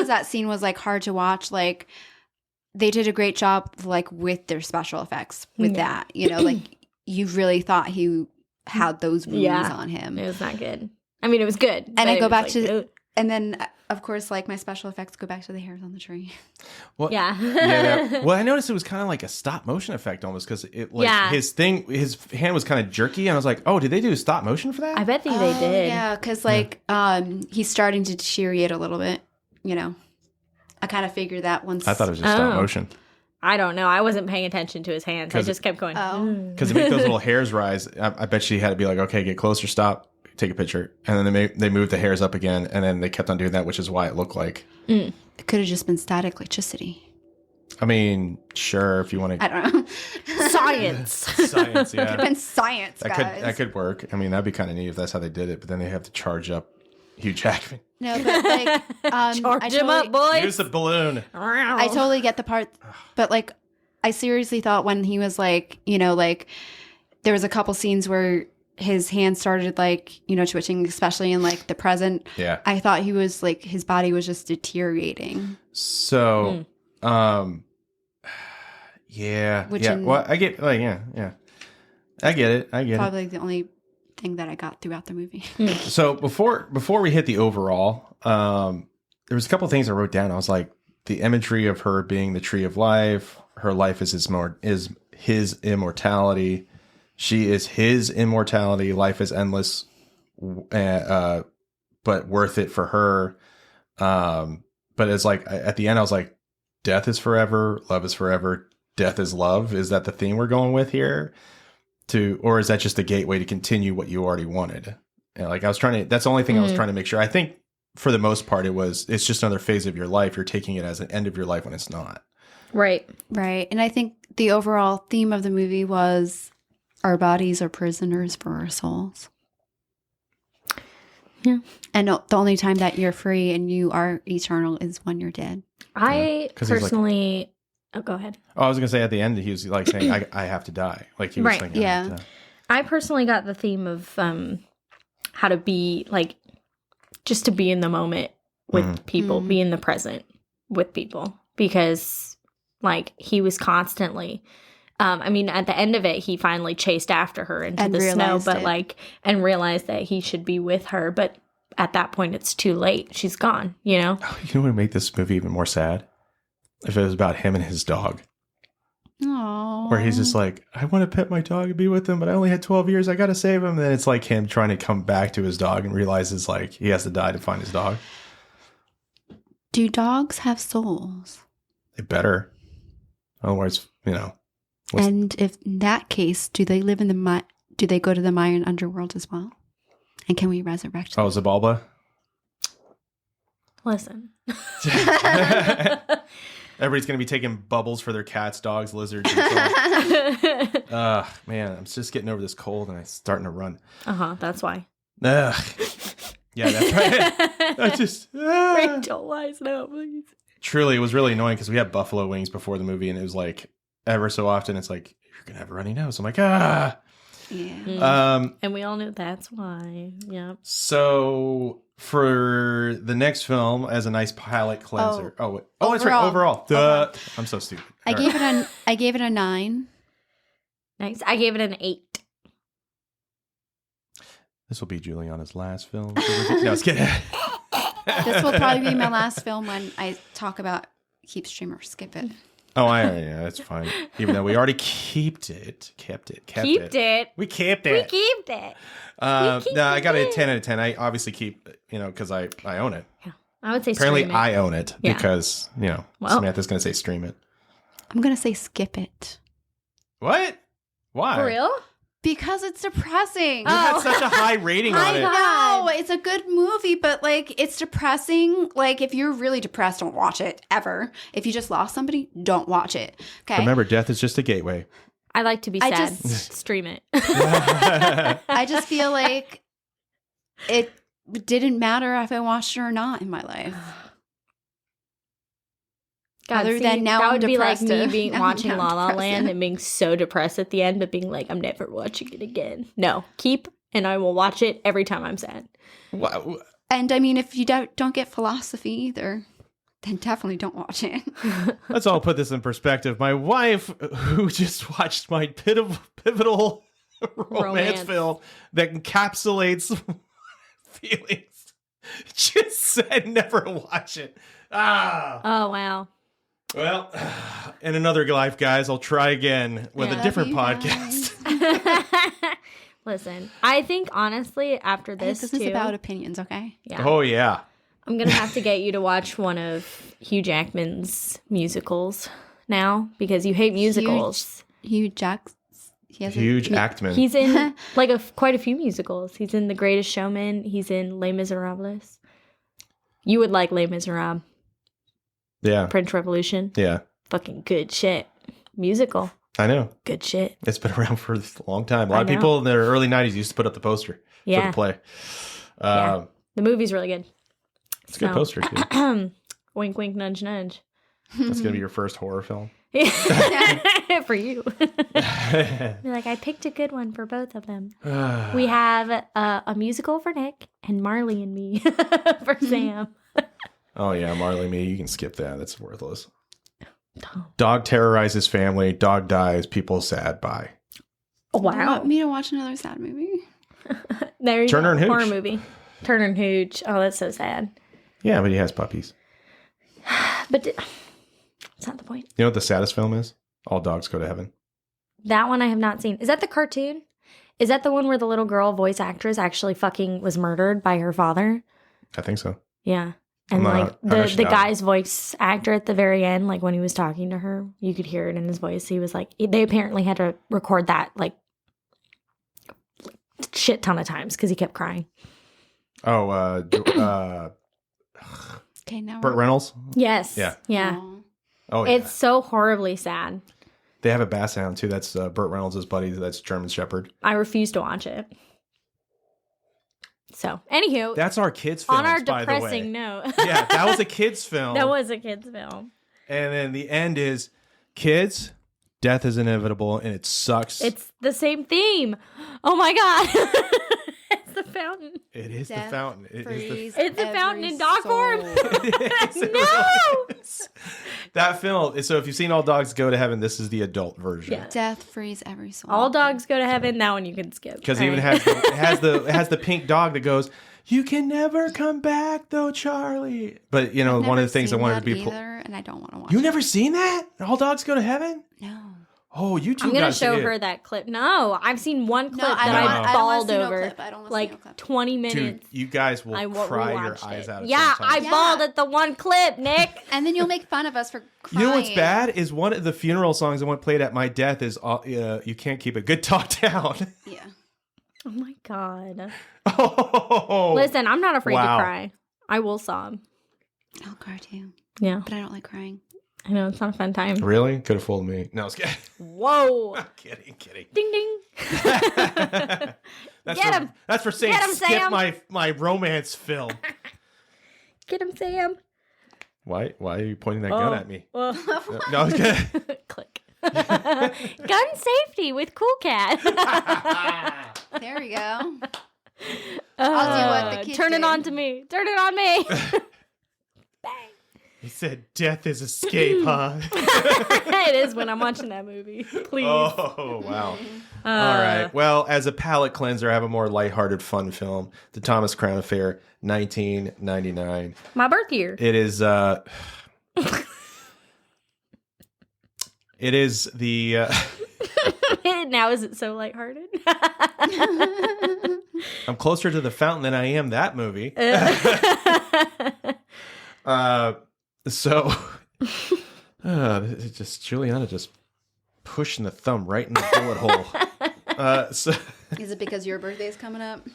that scene was like hard to watch, like they did a great job like with their special effects with that. Like you really thought he had those wounds on him. It was not good. I mean, it was good. And I go back to, and then of course, like my special effects go back to the hairs on the tree. Well, well, I noticed it was kind of like a stop motion effect almost because it like his hand was kind of jerky, and I was like, oh, did they do stop motion for that? I bet they did. Yeah, because like he's starting to deteriorate a little bit. I kind of figured that once. I thought it was just stop motion. I don't know. I wasn't paying attention to his hands. I just kept going. Because to make those little hairs rise, I bet she had to be like, okay, get closer, stop, take a picture. And then they moved the hairs up again, and then they kept on doing that, which is why it looked like. It could have just been static electricity. I mean, sure, if you want to. I don't know. Science. Science, yeah. It could have been science, guys. That could work. I mean, that'd be kind of neat if that's how they did it, but then they have to charge up Hugh Jackman. No, but like, charge him up, boys. Use the balloon. I totally get the part, but like, I seriously thought when he was like, like there was a couple scenes where his hands started like, twitching, especially in like the present. Yeah. I thought he was like, his body was just deteriorating. So, yeah. Well, I get, like, yeah. I get it. Probably the only thing that I got throughout the movie. So before we hit the overall, there was a couple of things I wrote down. I was like, the imagery of her being the tree of life, her life is his immortality. She is his immortality. Life is endless, but worth it for her. But it's like at the end, I was like, death is forever, love is forever, death is love. Is that the theme we're going with here? Or is that just a gateway to continue what you already wanted? And like that's the only thing I was trying to make sure. I think for the most part, it's just another phase of your life. You're taking it as an end of your life when it's not. Right. Right. And I think the overall theme of the movie was our bodies are prisoners for our souls. Yeah. And the only time that you're free and you are eternal is when you're dead. I personally... oh, go ahead. Oh, I was going to say at the end, he was like saying, I have to die. Like he was right. thinking, yeah. I personally got the theme of how to be, like, just to be in the moment with people, be in the present with people. Because, like, he was constantly... I mean, at the end of it, he finally chased after her into the snow, but and realized that he should be with her. But at that point, it's too late. She's gone, you know? Oh, you know what would make this movie even more sad? If it was about him and his dog. Aww. Where he's just like, I want to pet my dog and be with him, but I only had 12 years. I got to save him. And then it's like him trying to come back to his dog and realizes like he has to die to find his dog. Do dogs have souls? They better. Otherwise, you know. And if in that case, do they live in do they go to the Mayan underworld as well? And can we resurrect them? Oh, Zabalba? Listen. Everybody's going to be taking bubbles for their cats, dogs, lizards. Man, I'm just getting over this cold and I'm starting to run. That's why. Yeah, that's right. I just... Rachel, wise no, please. Truly, it was really annoying because we had buffalo wings before the movie and it was like... Ever so often, it's like, you're going to have a runny nose. I'm like, Yeah. And we all knew that's why. Yeah. So for the next film, as a nice palate cleanser. Oh, that's right. Overall. Duh. I'm so stupid. I gave it a 9. Nice. I gave it an 8. This will be Juliana's last film. No, I was kidding. This will probably be my last film when I talk about keep, stream, or skip it. Oh, yeah, that's fine. Even though we already kept it. We kept it. We kept it. No, I got a 10 out of 10. I obviously keep, because I own it. Yeah. I would say apparently stream it. I own it because, Samantha's going to say stream it. I'm going to say skip it. What? Why? For real? Because it's depressing. You had such a high rating on it. I know. It's a good movie, but it's depressing. Like, if you're really depressed, don't watch it ever. If you just lost somebody, don't watch it. Okay. Remember, death is just a gateway. I like to be sad. Stream it. I just feel like it didn't matter if I watched it or not in my life. God, Other than now, that I'm would be like depressed. me watching La La Land and being so depressed at the end, but being like, I'm never watching it again. No, keep, and I will watch it every time I'm sad. Wow. And I mean, if you don't get philosophy either, then definitely don't watch it. Let's all put this in perspective. My wife, who just watched my pivotal romance film that encapsulates feelings, just said never watch it. Oh, wow. Well, in another life, guys, I'll try again with a different podcast. Listen, I think honestly, after this is about opinions, okay? Yeah. Oh, yeah. I'm going to have to get you to watch one of Hugh Jackman's musicals now because you hate musicals. Hugh Jackman. He's in quite a few musicals. He's in The Greatest Showman. He's in Les Miserables. You would like Les Miserables. Yeah. French Revolution. Yeah. Fucking good shit. Musical. I know. Good shit. It's been around for a long time. A lot of people in their early 90s used to put up the poster for the play. The movie's really good. It's a good poster, too. Wink, wink, nudge, nudge. That's going to be your first horror film? For you. You're like, I picked a good one for both of them. We have a musical for Nick and Marley and Me for Sam. Oh, yeah, Marley and Me. You can skip that. That's worthless. Dog terrorizes family. Dog dies. People sad. Bye. Oh, wow. You want me to watch another sad movie? There you Turner go. and Hooch. Horror movie. Turner and Hooch. Oh, that's so sad. Yeah, but he has puppies. But that's not the point. You know what the saddest film is? All Dogs Go to Heaven. That one I have not seen. Is that the cartoon? Is that the one where the little girl voice actress actually fucking was murdered by her father? I think so. Yeah. And like the guy's voice actor at the very end, like when he was talking to her, you could hear it in his voice. He was like, they apparently had to record that like shit ton of times because he kept crying. Oh, Okay, now Burt Reynolds? Yes. Yeah. Yeah. Aww. Oh, yeah. It's so horribly sad. They have a bass hound, too. That's Burt Reynolds' buddy. That's German Shepherd. I refuse to watch it. So, anywho. That's our kids' film, on our by the way. depressing note. Yeah, that was a kids' film. That was a kids' film. And then the end is, kids, death is inevitable, and it sucks. It's the same theme. Oh my God. It's the fountain. It is Death the fountain. frees It's the fountain in dog soul. form. No! That film. So if you've seen All Dogs Go to Heaven, this is the adult version. Yeah. Death frees every soul. All dogs go to heaven. That one you can skip. Because All it even right. has the pink dog that goes, "You can never come back, though, Charlie." But you know, I've one of never the things I seen wanted to that be. either, and I don't want to watch. You it. never seen that? All Dogs Go to Heaven? No. Oh, you two. I'm gonna guys show did. her that clip. No, I've seen one clip No, that don't- I I don't wanna bawled see no over. clip. I don't wanna see no Like clip. 20 Dude, minutes. you guys will I cry your rewatched eyes it. out. At Yeah, some I time. Yeah. bawled at the one clip, Nick. And then you'll make fun of us for crying. You know what's bad is one of the funeral songs I want played at my death is "You Can't Keep a Good Talk Down." Yeah. Oh my God. Oh, Listen, I'm not afraid Wow. to cry. I will sob. I'll cry too, Yeah, but I don't like crying. I know it's not a fun time. really? Could have fooled me. No, I was kidding. Whoa. kidding. Ding ding. That's Get for, 'em. That's for saying Get 'em, skip Sam. my romance film. Get him, Sam. Why are you pointing that gun at me? Oh. No, I was kidding. Click. Gun safety with Cool Cat. There we go. I'll do what the kids Turn it did. on to me. Turn it on me. Bang. He said death is escape, huh? It is when I'm watching that movie. Please. Oh, wow. All right. Well, as a palate cleanser, I have a more lighthearted, fun film, The Thomas Crown Affair, 1999. My birth year. It is it is the Now is it so lighthearted? I'm closer to the fountain than I am that movie. So it's just Juliana just pushing the thumb right in the bullet hole. So Is it because your birthday is coming up?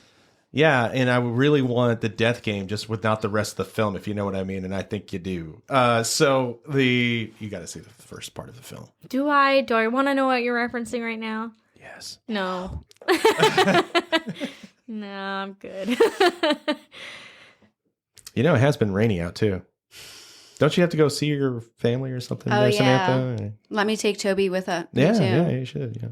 yeah, and I really want the death game just without the rest of the film, if you know what I mean, and I think you do. So you got to see the first part of the film. Do I want to know what you're referencing right now? Yes. No. No, I'm good. You know, it has been rainy out too. Don't you have to go see your family or something? Oh, there, yeah. Samantha? Let me take Toby with me Yeah, too. yeah, you should. Yeah.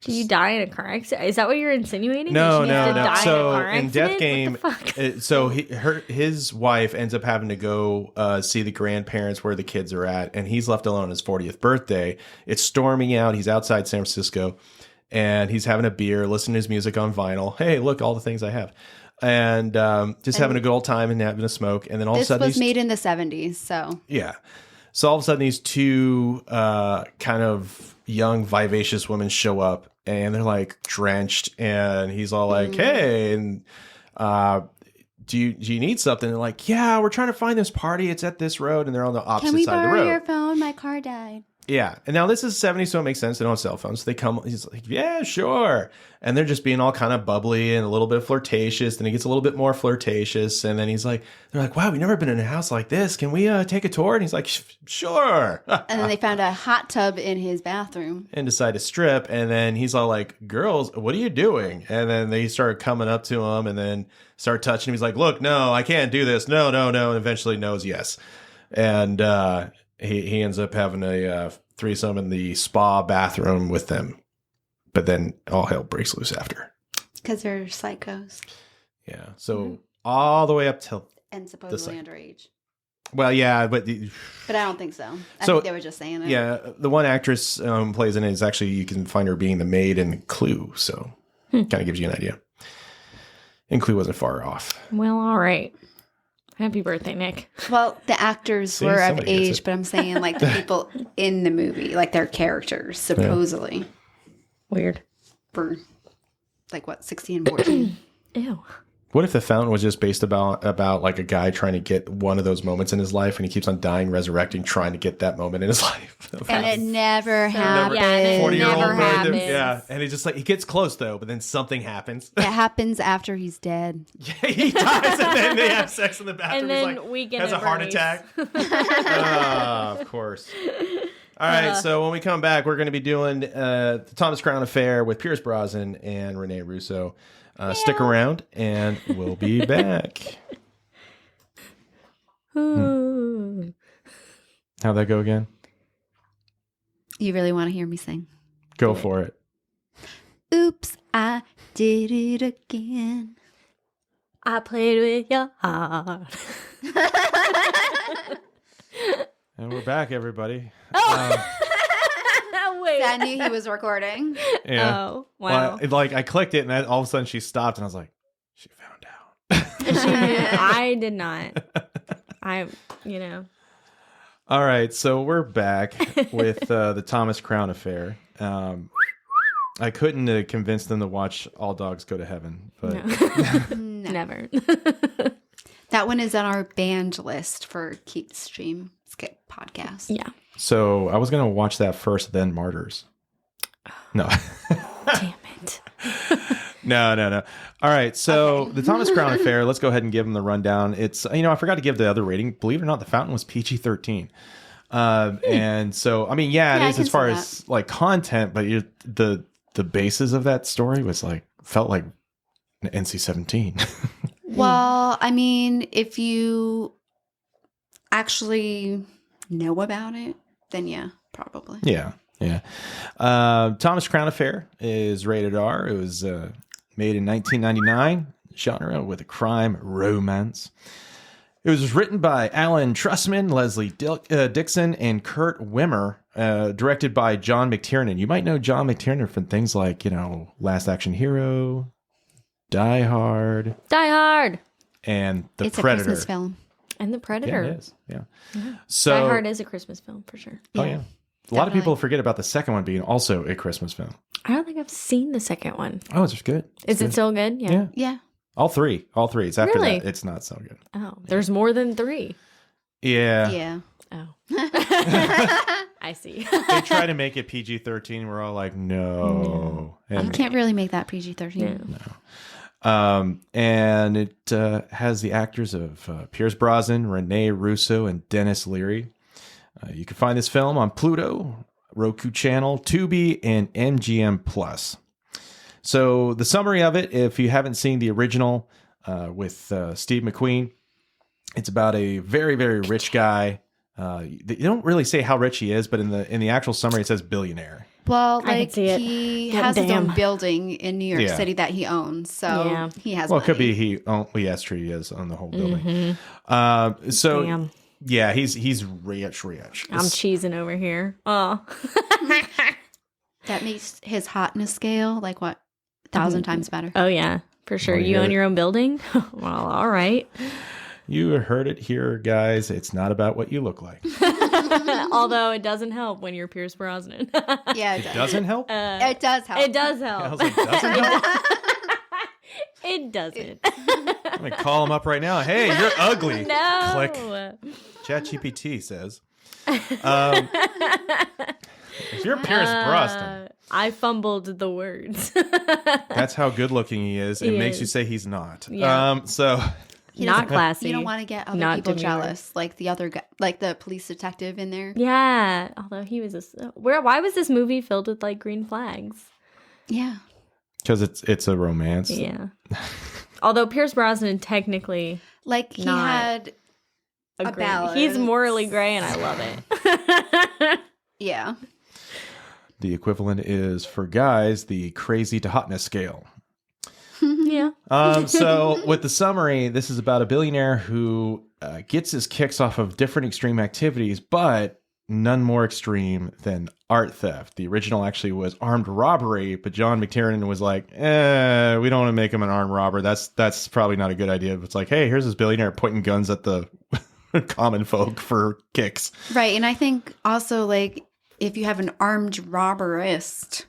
Do you die in a car accident? Is that what you're insinuating? No, That she has to no. die So in a car in Death accident? Game, What the fuck? so his wife ends up having to go see the grandparents where the kids are at, and he's left alone on his 40th birthday. It's storming out. He's outside San Francisco, and he's having a beer, listening to his music on vinyl. Hey, look, all the things I have. And just having a good old time and having a smoke. And then all of a This sudden, was made in the 70s, so. yeah. So all of a sudden, these two kind of young, vivacious women show up, and they're like drenched, and he's all like, "Hey, and do you need something?" And they're like, "Yeah, we're trying to find this party. It's at this road," and they're on the opposite Can we side of the borrow road. your phone? My car died. Yeah. And now this is 70s, so it makes sense. They don't have cell phones. So they come, he's like, "Yeah, sure." And they're just being all kind of bubbly and a little bit flirtatious. Then he gets a little bit more flirtatious. And then they're like, "Wow, we've never been in a house like this. Can we take a tour?" And he's like, "Sure." And then they found a hot tub in his bathroom. And decide to strip. And then he's all like, "Girls, what are you doing?" And then they start coming up to him and then start touching him. He's like, "Look, no, I can't do this. No, no, no." And eventually knows yes. And he ends up having a threesome in the spa bathroom with them. But then all hell breaks loose after. Because they're psychos. Yeah. So all the way up till, And supposedly underage. well, yeah, but But I don't think so. I So- think they were just saying it. yeah, the one actress plays in it is actually, you can find her being the maid in Clue. So kind of gives you an idea. And Clue wasn't far off. Well, all right. Happy birthday, Nick. Well, the actors were of somebody gets age, it. but I'm saying like the people in the movie, like their characters, supposedly Weird. were like what, 16 and 14. Ew. What if the fountain was just based about like a guy trying to get one of those moments in his life, and he keeps on dying, resurrecting, trying to get that moment in his life? And it never happened. Yeah, and it 40-year-old never right happens. there. Yeah, and he just like he gets close though, but then something happens. It happens after he's dead. Yeah, he dies, and then they have sex in the bathroom. And then He's like, weekend has a heart embrace. attack. Of course. All right, so when we come back, we're going to be doing the Thomas Crown Affair with Pierce Brosnan and Rene Russo. Stick around, and we'll be back. How'd that go again? You really want to hear me sing? Go for it. Oops, I did it again. I played with your heart. And we're back, everybody. Wait. I knew he was recording. Yeah. Oh, wow. Well, I clicked it, and then all of a sudden she stopped, and I was like, she found out. I did not. You know. All right, so we're back with the Thomas Crown Affair. I couldn't convince them to watch All Dogs Go to Heaven, but No. Never. That one is on our banned list for Keep Stream Skip podcast. Yeah. so I was gonna watch that first, then Martyrs. No, Damn it. no. All right, so the Thomas Crown Affair. Let's go ahead and give them the rundown. It's I forgot to give the other rating. Believe it or not, The Fountain was PG-13. And so it Yeah, is I as can far see as like content, but the basis of that story was felt like NC-17. Well, I mean, if you actually know about it, then yeah, probably. Yeah. Thomas Crown Affair is rated R. It was made in 1999, genre with a crime romance. It was written by Alan Trussman, Leslie Dixon, and Kurt Wimmer, directed by John McTiernan. You might know John McTiernan from things like, Last Action Hero, Die Hard, and The It's Predator. a Christmas film. And The Yeah, Predator. it is. Yeah. So, Die Hard is a Christmas film for sure. Oh, yeah. A lot of people forget about the second one being also a Christmas film. I don't think I've seen the second one. Oh, it's just good. Is it still good? Yeah. Yeah. All three. It's after Really? that. It's not so good. Oh, there's more than 3. Yeah. Yeah. Oh. I see. They try to make it PG-13. We're all like, no. You And, can't really make that PG-13. and it has the actors of Pierce Brosnan, Rene Russo, and Dennis Leary. You can find this film on Pluto, Roku Channel, Tubi, and MGM Plus. So the summary of it, if you haven't seen the original with Steve McQueen, it's about a very, very rich guy. They don't really say how rich he is, but in the actual summary, it says billionaire. Well, I can see it. he God has his damn. own building in New York Yeah. City that he owns, so Yeah. he has. Well, it could money. be that's true. He is on the whole building. Mm-hmm. Damn. Yeah, he's rich. I'm cheesing over here. Oh. That makes his hotness scale like what 1,000 times better. Oh, yeah. For sure. Oh, you You heard own it. your own building? Well, all right. You heard it here, guys. It's not about what you look like. Although it doesn't help when you're Pierce Brosnan. Yeah, It doesn't help. It does help. It does I help. was like, doesn't help. It doesn't. I'm gonna call him up right now. Hey, you're ugly. No. Click. ChatGPT says. If you're Pierce Brosnan, I fumbled the words. that's how good looking he is. It He makes is. you say he's not. Yeah. So Not classy. You don't want to get other Not people demure. jealous, like the other guy, like the police detective in there. Yeah. Although he was why was this movie filled with like green flags? Yeah. because it's a romance. Yeah. Although Pierce Brosnan technically Like he Not had a A gray. balance. He's morally gray and I love it. Yeah. The equivalent is for guys the crazy to hotness scale. Yeah. So with the summary, this is about a billionaire who gets his kicks off of different extreme activities, but none more extreme than art theft. The original actually was armed robbery, but John McTiernan was like, we don't want to make him an armed robber. That's probably not a good idea. But it's like, hey, here's this billionaire pointing guns at the common folk for kicks. Right. And I think also, like, if you have an armed robberist,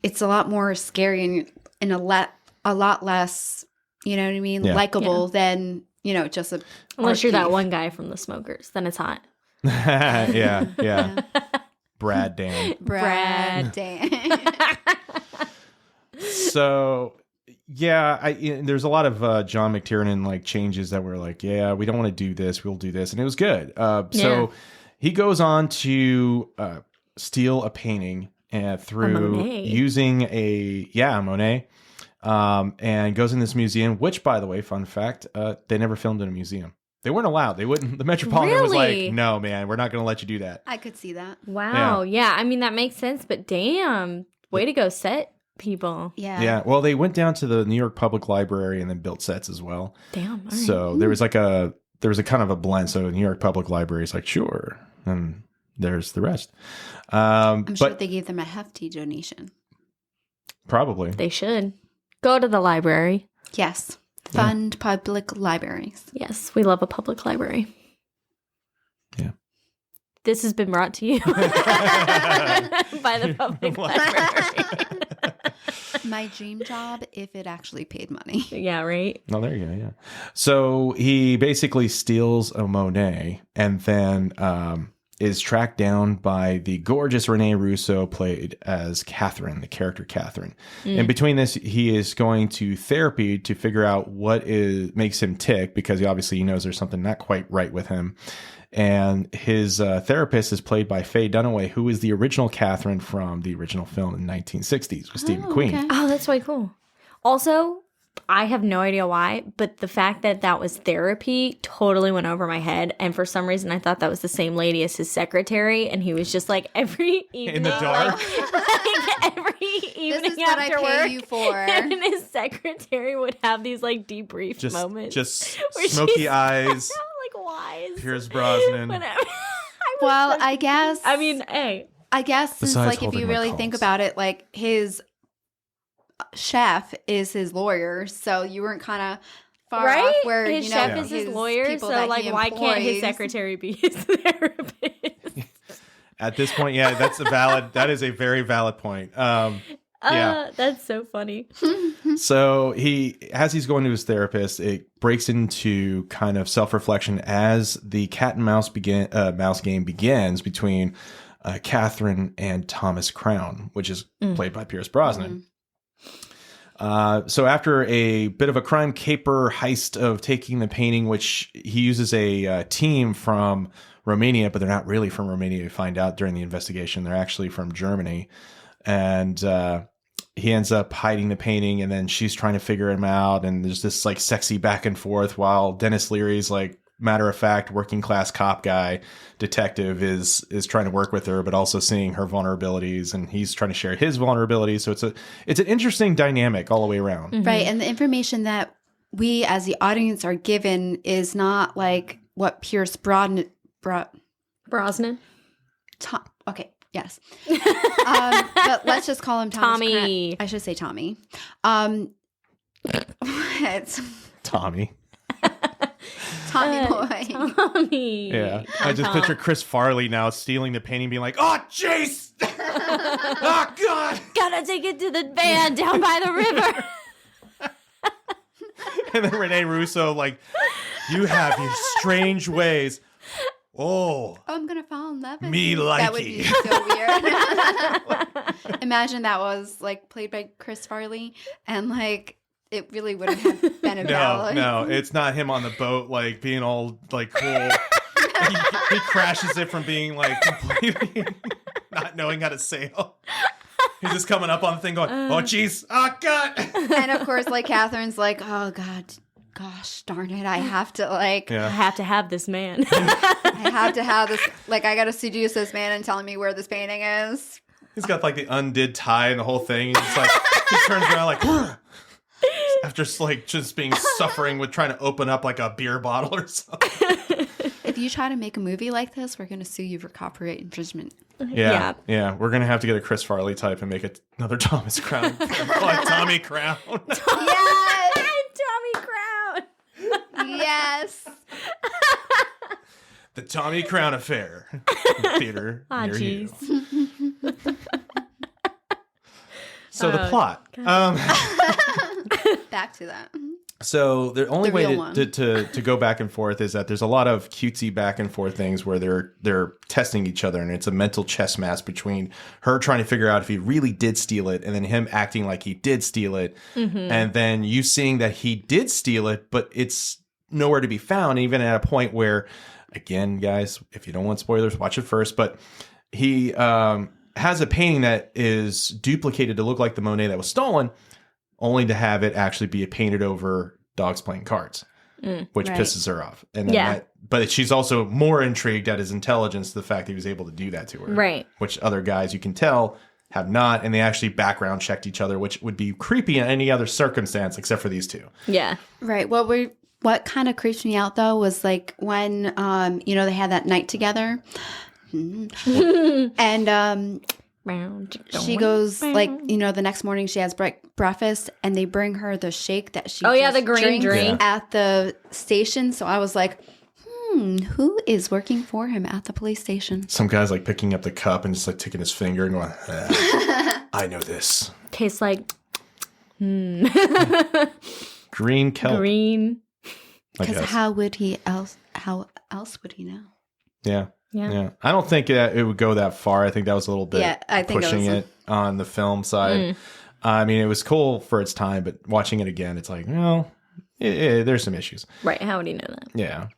it's a lot more scary and a lot less, you know what I mean, likable than, just a... Unless you're that one guy from the Smokers, then it's hot. yeah. Brad Dan. So, yeah, there's a lot of John McTiernan like changes that were like, yeah, we don't want to do this, we'll do this, and it was good. So he goes on to steal a painting through using a Monet, and goes in this museum. Which, by the way, fun fact, they never filmed in a museum. They weren't allowed. They wouldn't. The Metropolitan was like, no, man, we're not going to let you do that. I could see that. Wow. Yeah. I mean, that makes sense, but damn, way to go set people. Yeah. Yeah. Well, they went down to the New York Public Library and then built sets as well. Damn. All right. So there was a kind of a blend. So New York Public Library is like, sure. And there's the rest. I'm sure they gave them a hefty donation. Probably. They should. Go to the library. Yes. Fund public libraries. Yes, we love a public library. Yeah. This has been brought to you by the public library. My dream job, if it actually paid money. Yeah, right? Oh, there you go, yeah. So he basically steals a Monet and then is tracked down by the gorgeous Renee Russo, played as Catherine, the character Catherine. And between this, he is going to therapy to figure out what makes him tick, because he knows there's something not quite right with him. And his therapist is played by Faye Dunaway, who is the original Catherine from the original film in the 1960s with Steve McQueen. Okay. Oh, that's way cool. Also, I have no idea why, but the fact that was therapy totally went over my head. And for some reason, I thought that was the same lady as his secretary. And he was just like every evening. In the dark? Like every evening This is what after I work. pay you for. And his secretary would have these like debrief moments. Just where smoky she's eyes. Like wise. Pierce Brosnan. Whatever. Well, I guess. I mean, hey. I guess since, Besides like, if holding you my really calls. think about it, like, his chef is his lawyer, so you weren't kind of far off where, his chef is his lawyer, people so that like he why can't his employs- secretary be his therapist? At this point, yeah, that is a very valid point. Yeah. That's so funny. So as he's going to his therapist, it breaks into kind of self-reflection as the cat and mouse game begins between Catherine and Thomas Crown, which is played by Pierce Brosnan. So after a bit of a crime caper heist of taking the painting, which he uses a team from Romania, but they're not really from Romania. You find out during the investigation, they're actually from Germany. And he ends up hiding the painting, and then she's trying to figure him out. And there's this like sexy back and forth while Dennis Leary's like matter of fact working class cop guy detective is trying to work with her, but also seeing her vulnerabilities, and he's trying to share his vulnerabilities. So it's an interesting dynamic all the way around. Right. And the information that we as the audience are given is not like what Pierce Brosnan. Okay. Yes. But let's just call him Tommy. I should say Tommy. It's Tommy. Tommy boy. Tommy. Yeah. I just picture Chris Farley now stealing the painting, being like, oh, jeez. Oh, God. Gotta take it to the van down by the river. And then Renee Russo, like, you have your strange ways. Oh, I'm gonna fall in love with me you. like That would be so weird. Imagine that was like played by Chris Farley, and like it really wouldn't have been a balance. No, it's not him on the boat, like being all like cool. he crashes it from being like completely not knowing how to sail. He's just coming up on the thing going, oh, jeez, oh, God. And of course, like Catherine's like, oh God, gosh darn it, I have to like, I have to have this man. I have to have this, like, I gotta seduce this man and telling me where this painting is. He's got like the undid tie and the whole thing. He's just like, he turns around like, after like just being suffering with trying to open up like a beer bottle or something. if you try to make a movie like this, we're going to sue you for copyright infringement. Yeah. We're going to have to get a Chris Farley type and make another Thomas Crown. Like Tommy Crown. Yes! Tommy Crown. Yes. The Tommy Crown Affair. Theater near you. So the plot. Back to that. So the only way real to go back and forth is that there's a lot of cutesy back and forth things where they're testing each other, and it's a mental chess match between her trying to figure out if he really did steal it, and then him acting like he did steal it, and then you seeing that he did steal it, but it's nowhere to be found, even at a point where, again, guys, if you don't want spoilers, watch it first, but he has a painting that is duplicated to look like the Monet that was stolen, only to have it actually be painted over dogs playing cards, which pisses her off. And then but she's also more intrigued at his intelligence, the fact that he was able to do that to her. Right. Which other guys, you can tell, have not. And they actually background checked each other, which would be creepy in any other circumstance except for these two. Yeah. Right. What kind of creeps me out, though, was like when, they had that night together. And she goes, the next morning she has breakfast, and they bring her the shake that she the green drink at the station. So I was like, who is working for him at the police station? Some guy's like picking up the cup and just like taking his finger and going, I know this. Tastes like green kelp. Green. Because how else would he know? Yeah. I don't think it would go that far. I think that was a little bit I think pushing it on the film side. I mean, it was cool for its time, but watching it again, it's like, there's some issues. Right. How would he know that? Yeah.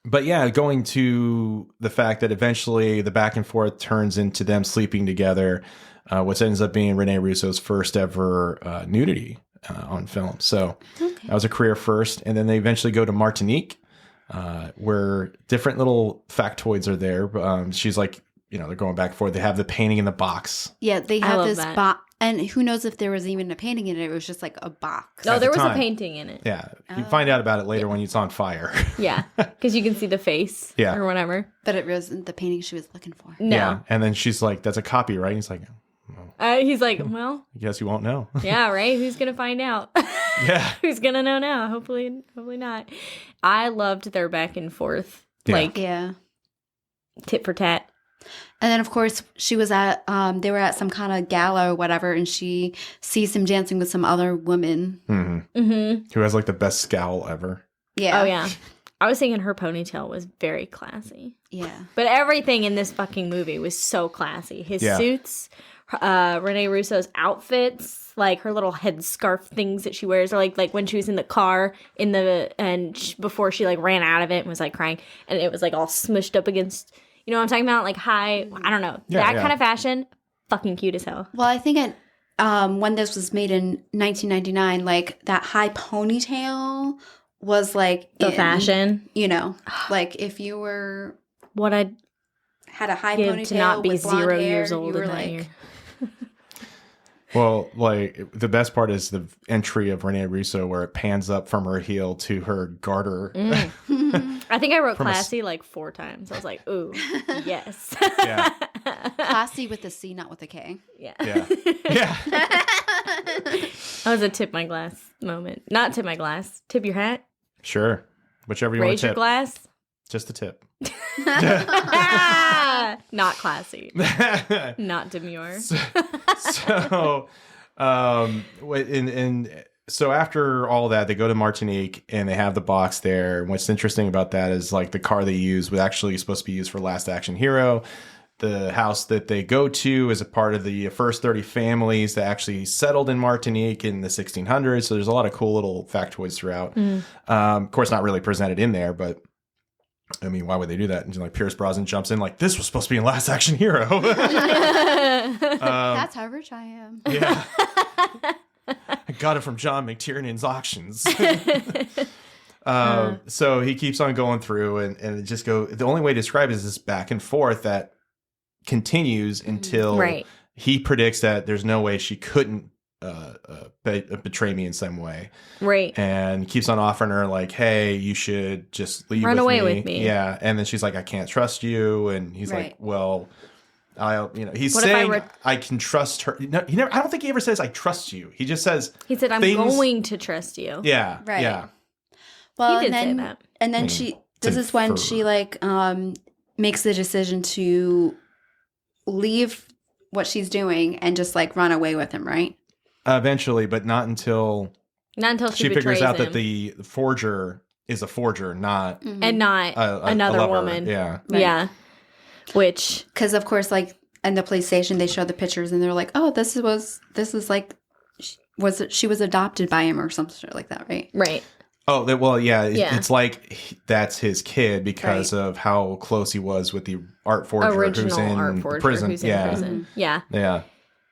But yeah, going to the fact that eventually the back and forth turns into them sleeping together, which ends up being Rene Russo's first ever nudity on film. So that was a career first. And then they eventually go to Martinique, where different little factoids are there. She's like, they're going back and forth. They have the painting in the box. Yeah, they have this box. And who knows if there was even a painting in it. It was just like a box. No, there was a painting in it. Yeah. You find out about it later when it's on fire. Yeah. Because you can see the face or whatever. But it wasn't the painting she was looking for. No. Yeah. And then she's like, that's a copy, right? And he's like, he's like, well, I guess you won't know. Yeah, right? Who's going to find out? Yeah. Who's going to know now? Hopefully not. I loved their back and forth. Yeah. Tit for tat. And then, of course, she was they were at some kind of gala or whatever, and she sees him dancing with some other woman. Who has like the best scowl ever. Yeah. Oh, yeah. I was thinking her ponytail was very classy. Yeah. But everything in this fucking movie was so classy. His suits, Rene Russo's outfits, like her little headscarf things that she wears, or like when she was in the car before she like ran out of it and was like crying, and it was like all smushed up against... You know what I'm talking about? Like high, I don't know. That kind of fashion, fucking cute as hell. Well, I think when this was made in 1999, like that high ponytail was like the fashion. Like if you were what I'd had a high ponytail to not be with 0 years hair, old you were in that like, year. Well, like the best part is the entry of Rene Russo where it pans up from her heel to her garter. I think I wrote classy like 4 times. I was like, ooh, yes. Yeah. Classy with a C, not with a K. Yeah. Yeah. That was a tip my glass moment. Not tip my glass. Tip your hat. Sure. Whichever you Raise want to tip. your glass. Just a tip. Not classy. Not demure. So after all that, they go to Martinique and they have the box there. And what's interesting about that is like the car they use was actually supposed to be used for Last Action Hero. The house that they go to is a part of the first 30 families that actually settled in Martinique in the 1600s. So there's a lot of cool little factoids throughout. Of course, not really presented in there, but I mean, why would they do that? And like Pierce Brosnan jumps in like, this was supposed to be in Last Action Hero. That's how rich I am. Yeah. I got it from John McTiernan's auctions. So he keeps on going through and it just the only way to describe it is this back and forth that continues until he predicts that there's no way she couldn't betray me in some way. Right. And keeps on offering her like, hey, you should just leave Run with away me. with me. Yeah. And then she's like, I can't trust you. And he's Right. like, well, he's What if saying I can trust her. No, I don't think he ever says I trust you. He just says he said, I'm going to trust you. Yeah. Right. Yeah. Well, He did and then, say that. And then this is when she like makes the decision to leave what she's doing and just like run away with him, right? Eventually, but not until she figures out him. that the forger is a forger, not and not a another lover. woman. Yeah. Right. Yeah. Which, because of course, like in the police station, they show the pictures and they're like, "Oh, this is like, she was adopted by him or something like that, right?" Right. Oh, well, yeah. Yeah. It's like that's his kid because of how close he was with the art forger Original who's in art forger prison. who's in prison. Yeah. Yeah.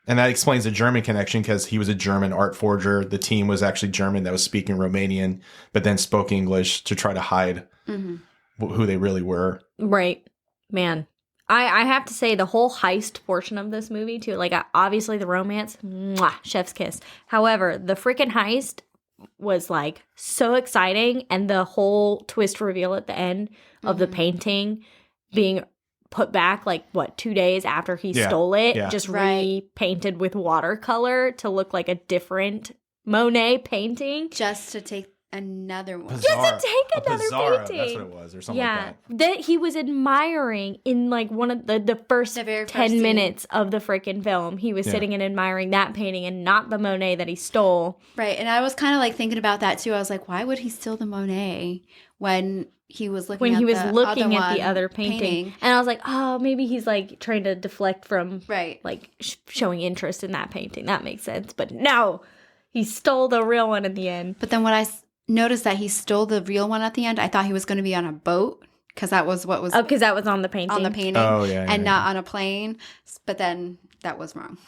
And that explains the German connection because he was a German art forger. The team was actually German that was speaking Romanian, but then spoke English to try to hide who they really were. Right. Man. I have to say the whole heist portion of this movie too, like obviously the romance, mwah, chef's kiss. However, the freaking heist was like so exciting, and the whole twist reveal at the end of the painting being put back like 2 days after he stole it, just repainted with watercolor to look like a different Monet painting, just to take another one. Just to take another Pizzara, painting. that's what it was, or something like that. That he was admiring in like one of the first very 10 first minutes of the freaking film. He was sitting and admiring that painting and not the Monet that he stole. Right. And I was kind of like thinking about that too. I was like, why would he steal the Monet when he was looking at the other painting? And I was like, oh, maybe he's like trying to deflect from like showing interest in that painting. That makes sense. But no, he stole the real one in the end. But then when I noticed that he stole the real one at the end, I thought he was going to be on a boat because that was what was because that was on the painting. Not on a plane. But then that was wrong.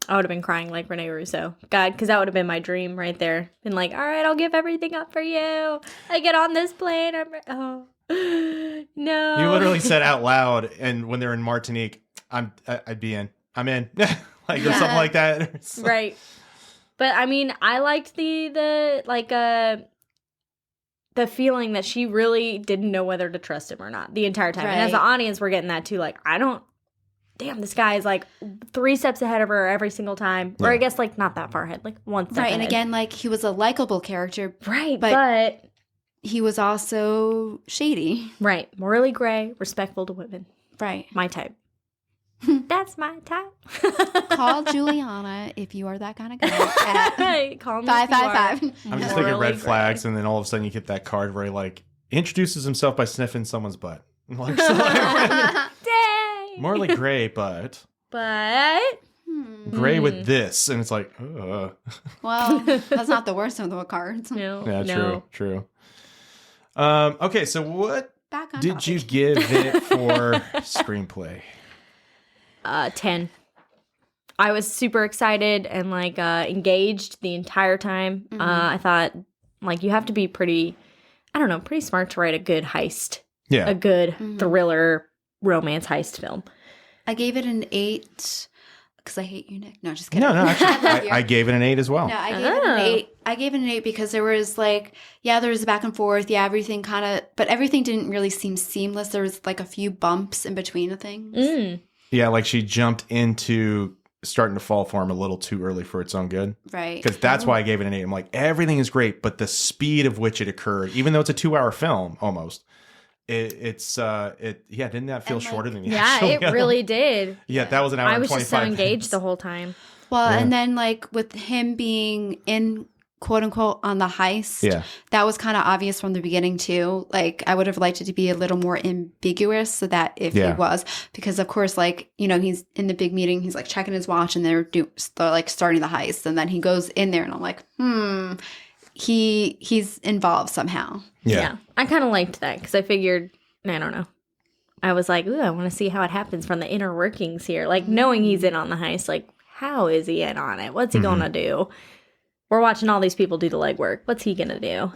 I would have been crying like Rene Russo. God, because that would have been my dream right there. Been like, all right, I'll give everything up for you. I get on this plane. No. You literally said out loud, and when they're in Martinique, I'd be in. I'm in. Or something like that. Right. But I mean, I liked the feeling that she really didn't know whether to trust him or not the entire time. And as the audience, we're getting that too. Like, damn, this guy is like 3 steps ahead of her every single time. Or I guess like not that far ahead, like 1 step ahead. And again, like he was a likable character. Right, but he was also shady. Right. Morally gray, respectful to women. Right. My type. That's my type. Call Juliana if you are that kind of guy. Call me 555. I'm just thinking red flags, and then all of a sudden you get that card where he like introduces himself by sniffing someone's butt. Like, Dang. Morally gray, but gray with this, and it's like, ugh. Well, that's not the worst of the cards. No. Yeah, true. Okay, so what did topic. you give it for screenplay? 10. I was super excited and like engaged the entire time. I thought like you have to be pretty smart to write a good heist. Yeah. A good thriller romance heist film. I gave it an 8 because I hate you, Nick. No, just kidding. No, actually, I gave it an 8 as well. No, I gave it an 8. I gave it an 8 because there was like, there was back and forth. Yeah, everything but everything didn't really seem seamless. There was like a few bumps in between of things. Yeah, like she jumped into starting to fall for him a little too early for its own good. Right. Because that's why I gave it an 8. I'm like, everything is great, but the speed of which it occurred, even though it's a 2-hour film almost, didn't that feel shorter than the actual? Yeah, it really did. Yeah, that was an hour and 25 I was just so engaged minutes. the whole time. Well, and then like with him being in quote unquote on the heist, that was kind of obvious from the beginning too. Like I would have liked it to be a little more ambiguous so that if he was, because of course, like, he's in the big meeting, he's like checking his watch and they're like starting the heist. And then he goes in there and I'm like, he's involved somehow. Yeah. I kind of liked that because I figured, I don't know. I was like, ooh, I want to see how it happens from the inner workings here. Like knowing he's in on the heist, like how is he in on it? What's he going to do? We're watching all these people do the legwork. What's he going to do?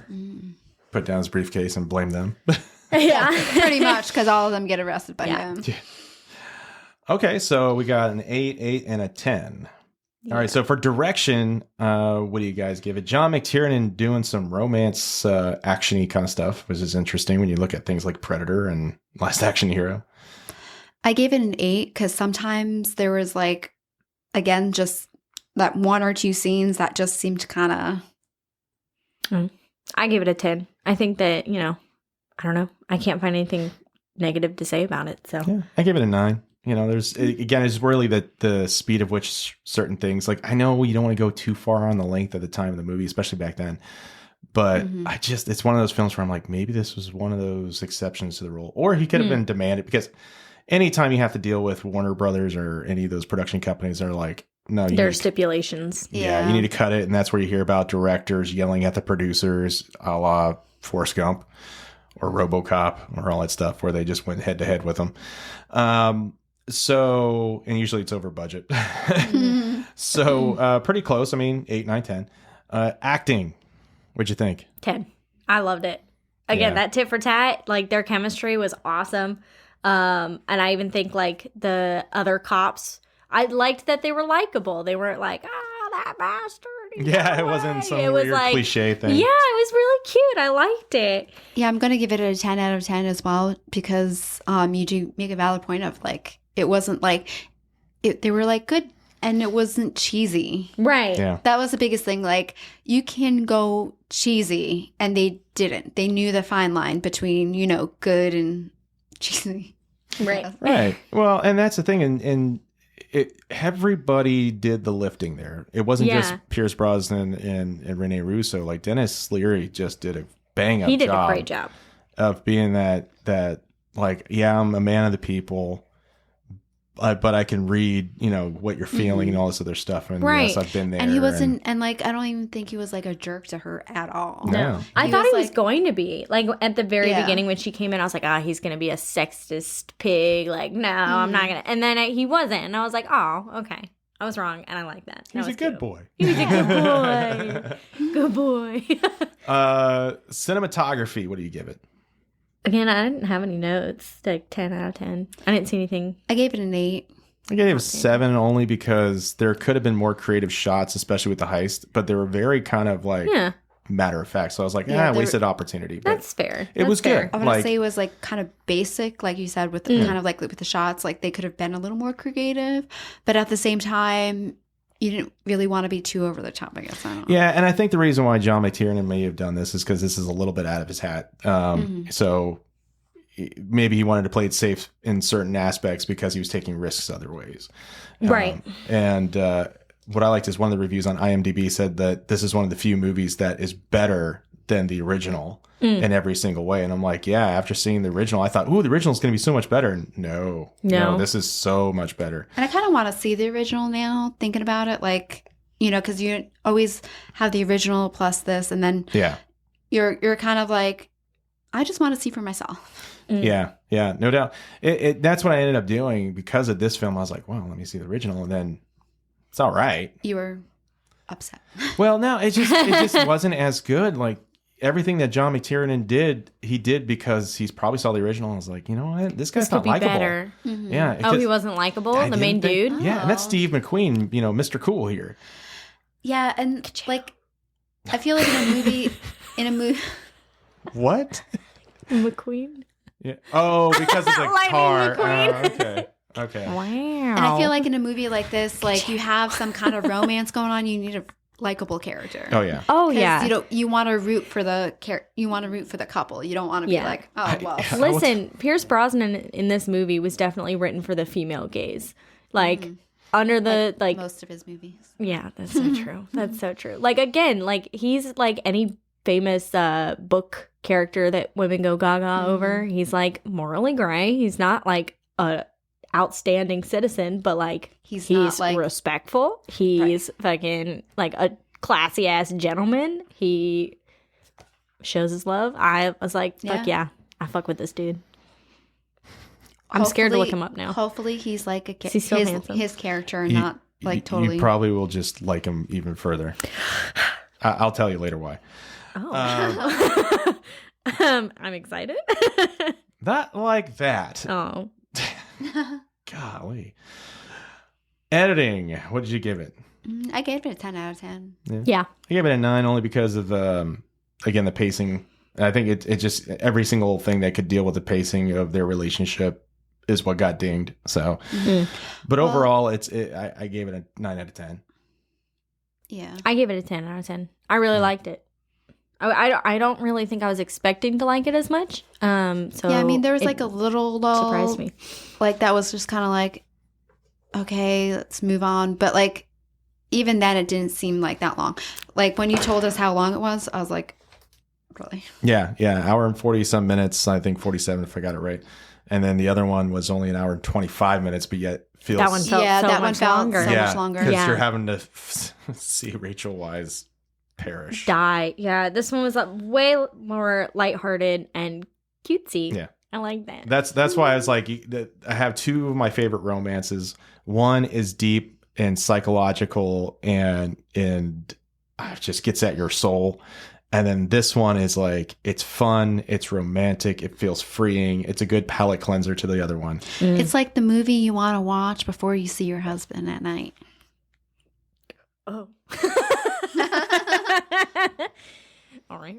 Put down his briefcase and blame them. Yeah. Pretty much, because all of them get arrested by him. Yeah. Okay, so we got an 8, 8, and a 10. All right, so for direction, what do you guys give it? John McTiernan doing some romance, action-y kind of stuff, which is interesting when you look at things like Predator and Last Action Hero. I gave it an 8 because sometimes there was like, again, just that 1 or 2 scenes that just seemed kind of. I gave it a 10. I think that, I don't know. I can't find anything negative to say about it. So yeah, I gave it a 9. There's again, it's really the speed of which certain things, like, I know you don't want to go too far on the length of the time of the movie, especially back then. But it's one of those films where I'm like, maybe this was one of those exceptions to the rule, or he could have been demanded, because anytime you have to deal with Warner Brothers or any of those production companies, they're like, no, there are stipulations. Yeah, you need to cut it. And that's where you hear about directors yelling at the producers, a la Forrest Gump or RoboCop or all that stuff, where they just went head to head with them. So, and usually it's over budget. So, pretty close. I mean, 8, 9, 10. Acting, what'd you think? 10. I loved it. Again, that tit for tat, like, their chemistry was awesome. And I even think, like, the other cops, I liked that they were likable. They weren't like, that bastard. Yeah, it wasn't some weird like, cliche thing. Yeah, it was really cute. I liked it. Yeah, I'm going to give it a 10 out of 10 as well, because you do make a valid point of, like, it wasn't like, they were, like, good, and it wasn't cheesy. Right. Yeah. That was the biggest thing. Like, you can go cheesy, and they didn't. They knew the fine line between, good and cheesy. Right. Right. Well, and that's the thing. And everybody did the lifting there. It wasn't just Pierce Brosnan and Rene Russo. Like, Dennis Leary just did a bang up job. He did a great job of being that like, yeah, I'm a man of the people, but I can read, what you're feeling and all this other stuff. And yes, I've been there. And he wasn't, and like, I don't even think he was like a jerk to her at all. No. I thought he was going to be. Like, at the very beginning when she came in, I was like, he's going to be a sexist pig. Like, no, I'm not going to. And then he wasn't. And I was like, oh, okay. I was wrong. And I like that. He was a good boy. He was a good boy. Good boy. Cinematography, what do you give it? Again, I didn't have any notes. Like 10 out of 10. I didn't see anything. I gave it an 8. I gave it a 7 only because there could have been more creative shots, especially with the heist, but they were very kind of like matter of fact. So I was like, wasted opportunity. But that's fair. It was good. I want to say it was like kind of basic, like you said, with the kind of like with the shots. Like, they could have been a little more creative, but at the same time, you didn't really want to be too over the top, I guess. I don't know. Yeah, and I think the reason why John McTiernan may have done this is because this is a little bit out of his hat. So maybe he wanted to play it safe in certain aspects because he was taking risks other ways. Right. And what I liked is one of the reviews on IMDb said that this is one of the few movies that is better than the original in every single way. And I'm like, yeah, after seeing the original, I thought, the original is going to be so much better. And no, this is so much better. And I kind of want to see the original now, thinking about it, like, because you always have the original plus this, and then you're kind of like, I just want to see for myself. Yeah, no doubt. That's what I ended up doing because of this film. I was like, well, let me see the original, and then it's all right. You were upset. Well, no, it just wasn't as good. Like, everything that John McTiernan did, he did because he's probably saw the original and was like, you know what, this guy's not likable. Better. Yeah. He wasn't likable. The main dude. Yeah, and that's Steve McQueen, Mr. Cool here. Yeah, and like, I feel like in a movie. What? McQueen. Yeah. Oh, because of the car. McQueen. Okay. Wow. And I feel like in a movie like this, like, you have some kind of romance going on, you need a likable character. Oh yeah. Oh yeah. You want to root for the couple. You don't want to be like, oh well. Listen, Pierce Brosnan in this movie was definitely written for the female gaze. Like under the like most of his movies. Yeah, that's so true. That's so true. Like, again, like, he's like any famous book character that women go gaga over. He's like morally gray. He's not like a outstanding citizen, but like he's not, like, respectful. He's fucking like a classy ass gentleman. He shows his love. I was like, fuck yeah, I fuck with this dude. I'm scared to look him up now. Hopefully he's like his character and not like totally. You probably will just like him even further. I'll tell you later why. Oh. I'm excited. Not like that. Oh. Golly. Editing. What did you give it? I gave it a 10 out of 10. Yeah. I gave it a 9 only because of again, the pacing. I think it just every single thing that could deal with the pacing of their relationship is what got dinged. So, but overall, I gave it a 9 out of 10. Yeah, I gave it a 10 out of 10. I really liked it. I don't really think I was expecting to like it as much. So yeah, I mean, there was like a little lull. Surprised me. Like that was just kind of like, okay, let's move on. But like, even then, it didn't seem like that long. Like when you told us how long it was, I was like, really? Yeah, hour and 40 some minutes. I think 47 if I got it right. And then the other one was only an hour and 25 minutes, but yet feels that one felt so that much one felt longer. so much longer. because Yeah. you're having to see Rachel Wise perish. Die. Yeah, this one was way more lighthearted and cutesy. Yeah. I like that. That's why I was like, I have two of my favorite romances. One is deep and psychological and just gets at your soul. And then this one is like, it's fun, it's romantic, it feels freeing. It's a good palate cleanser to the other one. It's like the movie you want to watch before you see your husband at night. Oh. All right.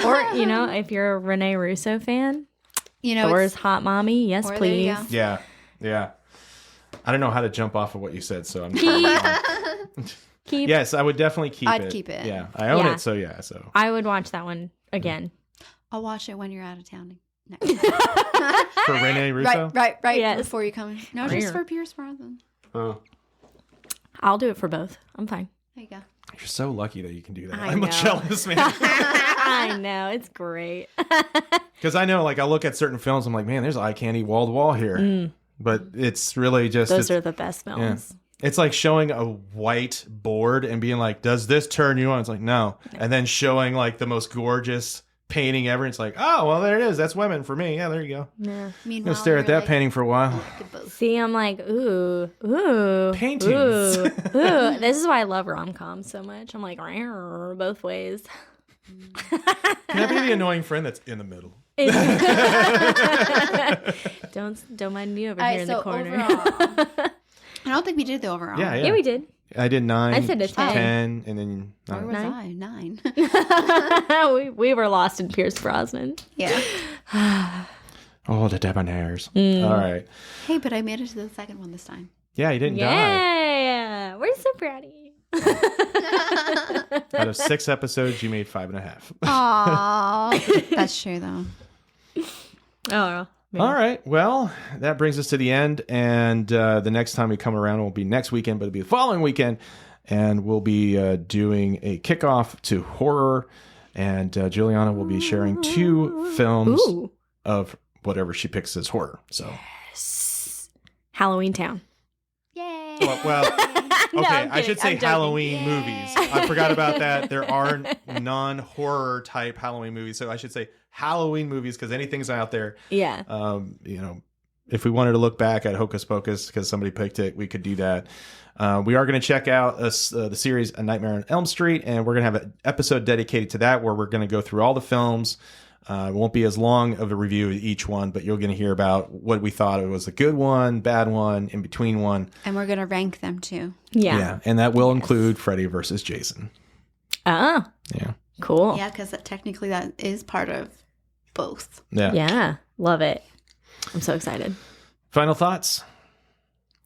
Or, if you're a Rene Russo fan, Thor's Hot Mommy, yes, or there you please. go. Yeah. I don't know how to jump off of what you said, so I'm Keep. Yes, I would definitely keep it. I'd keep it. Yeah, I own Yeah. it, so yeah. So I would watch that one again. I'll watch it when you're out of town. No. for Rene Russo? Right. Yes. Before you come. No, just for Pierce Brosnan. Oh. I'll do it for both. I'm fine. There you go. You're so lucky that you can do that. I I'm know. jealous, man. I know. It's great. Because I know, like, I look at certain films, I'm like, man, there's eye candy wall to wall here. But it's really just... Those are the best films. It's like showing a white board and being like, does this turn you on? It's like, no. And then showing like the most gorgeous painting ever. It's like, oh, well, there it is. That's women for me. Yeah, there you go. Yeah. I'm going to stare at that painting for a while. See, I'm like, ooh. Paintings. Ooh. This is why I love rom-coms so much. I'm like, both ways. Can I be the annoying friend that's in the middle? Don't mind me over here in the corner. Overall, I don't think we did the overall. Yeah. Yeah, we did. I did 9. I said a 10. And then Where was 9? I? 9. we were lost in Pierce Brosnan. Yeah. Oh, the debonaires. Mm. All right. Hey, but I made it to the second one this time. Yeah, you didn't die. Yeah, we're so proud of you. Out of 6 episodes, you made 5.5. Aww. That's true, though. Oh, maybe. All right. Well, that brings us to the end. And the next time we come around will be next weekend, but it'll be the following weekend. And we'll be doing a kickoff to horror. And Juliana will be sharing 2 films of whatever she picks as horror. So, Halloween Town. Yay. well No, okay, I'm I should kidding. say I'm joking. Halloween movies. I forgot about that. There are non-horror type Halloween movies. So I should say Halloween movies because anything's out there. Yeah. If we wanted to look back at Hocus Pocus because somebody picked it, we could do that. We are going to check out the series A Nightmare on Elm Street, and we're going to have an episode dedicated to that where we're going to go through all the films. It won't be as long of a review of each one, but you're going to hear about what we thought it was a good one, bad one, in between one. And we're going to rank them, too. Yeah. And that will include Freddy versus Jason. Oh. Yeah. Cool. Yeah, because technically that is part of both. Yeah. Yeah. Love it. I'm so excited. Final thoughts?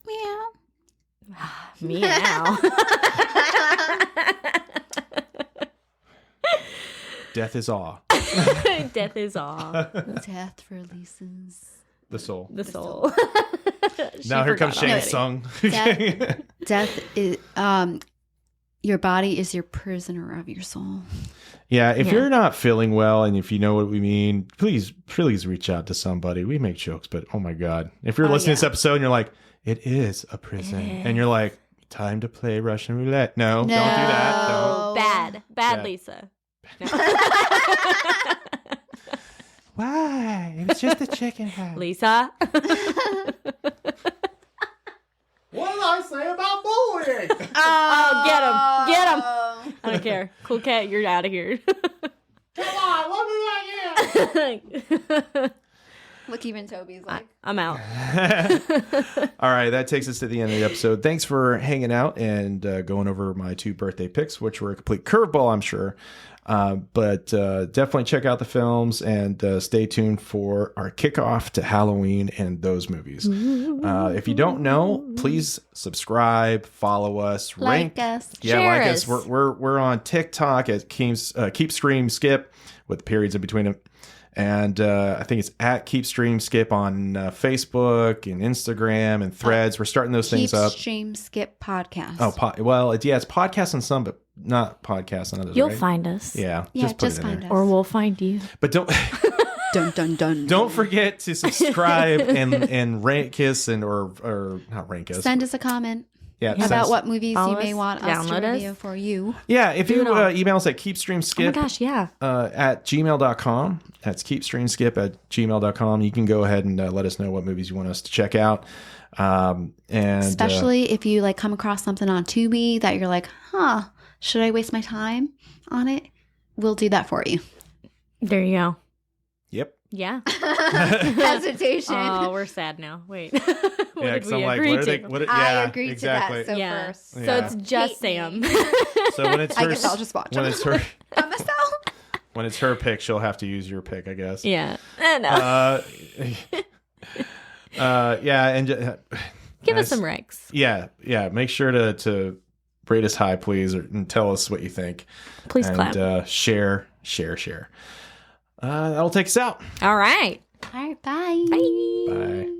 Yeah. Meow. Death is awe. Death is all. Death releases The soul. The soul. Now here comes forgot Shane's already. song. Death is your body is your prisoner of your soul. Yeah, if Yeah. you're not feeling well and if you know what we mean, please reach out to somebody. We make jokes, but oh my God. If you're listening to this episode and you're like, it is a prison. And you're like, time to play Russian roulette. No, don't do that. Don't. Bad. Yeah. Lisa. No. Why? It was just a chicken head. Lisa. What did I say about bullying? Oh, get him. Get him. I don't care. Cool cat, you're out of here. Come on, let me back in. Look, even Toby's like, I'm out. All right, that takes us to the end of the episode. Thanks for hanging out and going over my 2 birthday picks, which were a complete curveball, I'm sure. But definitely check out the films and stay tuned for our kickoff to Halloween and those movies. If you don't know, please subscribe, follow us, like us, share us. We're on TikTok at Keep Stream Skip with periods in between them. And I think it's at Keep Stream Skip on Facebook and Instagram and Threads. We're starting those things up. Keep Stream Skip podcast. Oh, it's podcast on some, but not podcast on others. You'll right? find us. Yeah, just put it in find there. us. Or we'll find you. But don't Dun dun dun. don't forget to subscribe and rank us or not rank us. Send us a comment. Yeah, About what movies Follow you may us, want us to download us. review for you. Yeah, if you it all. email us at Oh my keepstreamskip gosh, yeah. at gmail.com. That's keepstreamskip at gmail.com. You can go ahead and let us know what movies you want us to check out. And Especially if you like come across something on Tubi that you're like, should I waste my time on it? We'll do that for you. There you go. Yep. Yeah. Hesitation. Oh, we're sad now. Wait. What Yeah, did 'cause we I'm like, agree what are to? they? I agreed exactly. to that. So Yeah. first. So Yeah. it's just Hate Sam. me. So when it's I her, guess I'll just watch when them. it's her, By myself. when it's her pick, she'll have to use your pick, I guess. Yeah. No. Yeah, and Give us some recs. Yeah. Make sure to rate us high, please, and tell us what you think. Please and, clap. Share. That'll take us out. All right. All right. Bye. Bye. Bye.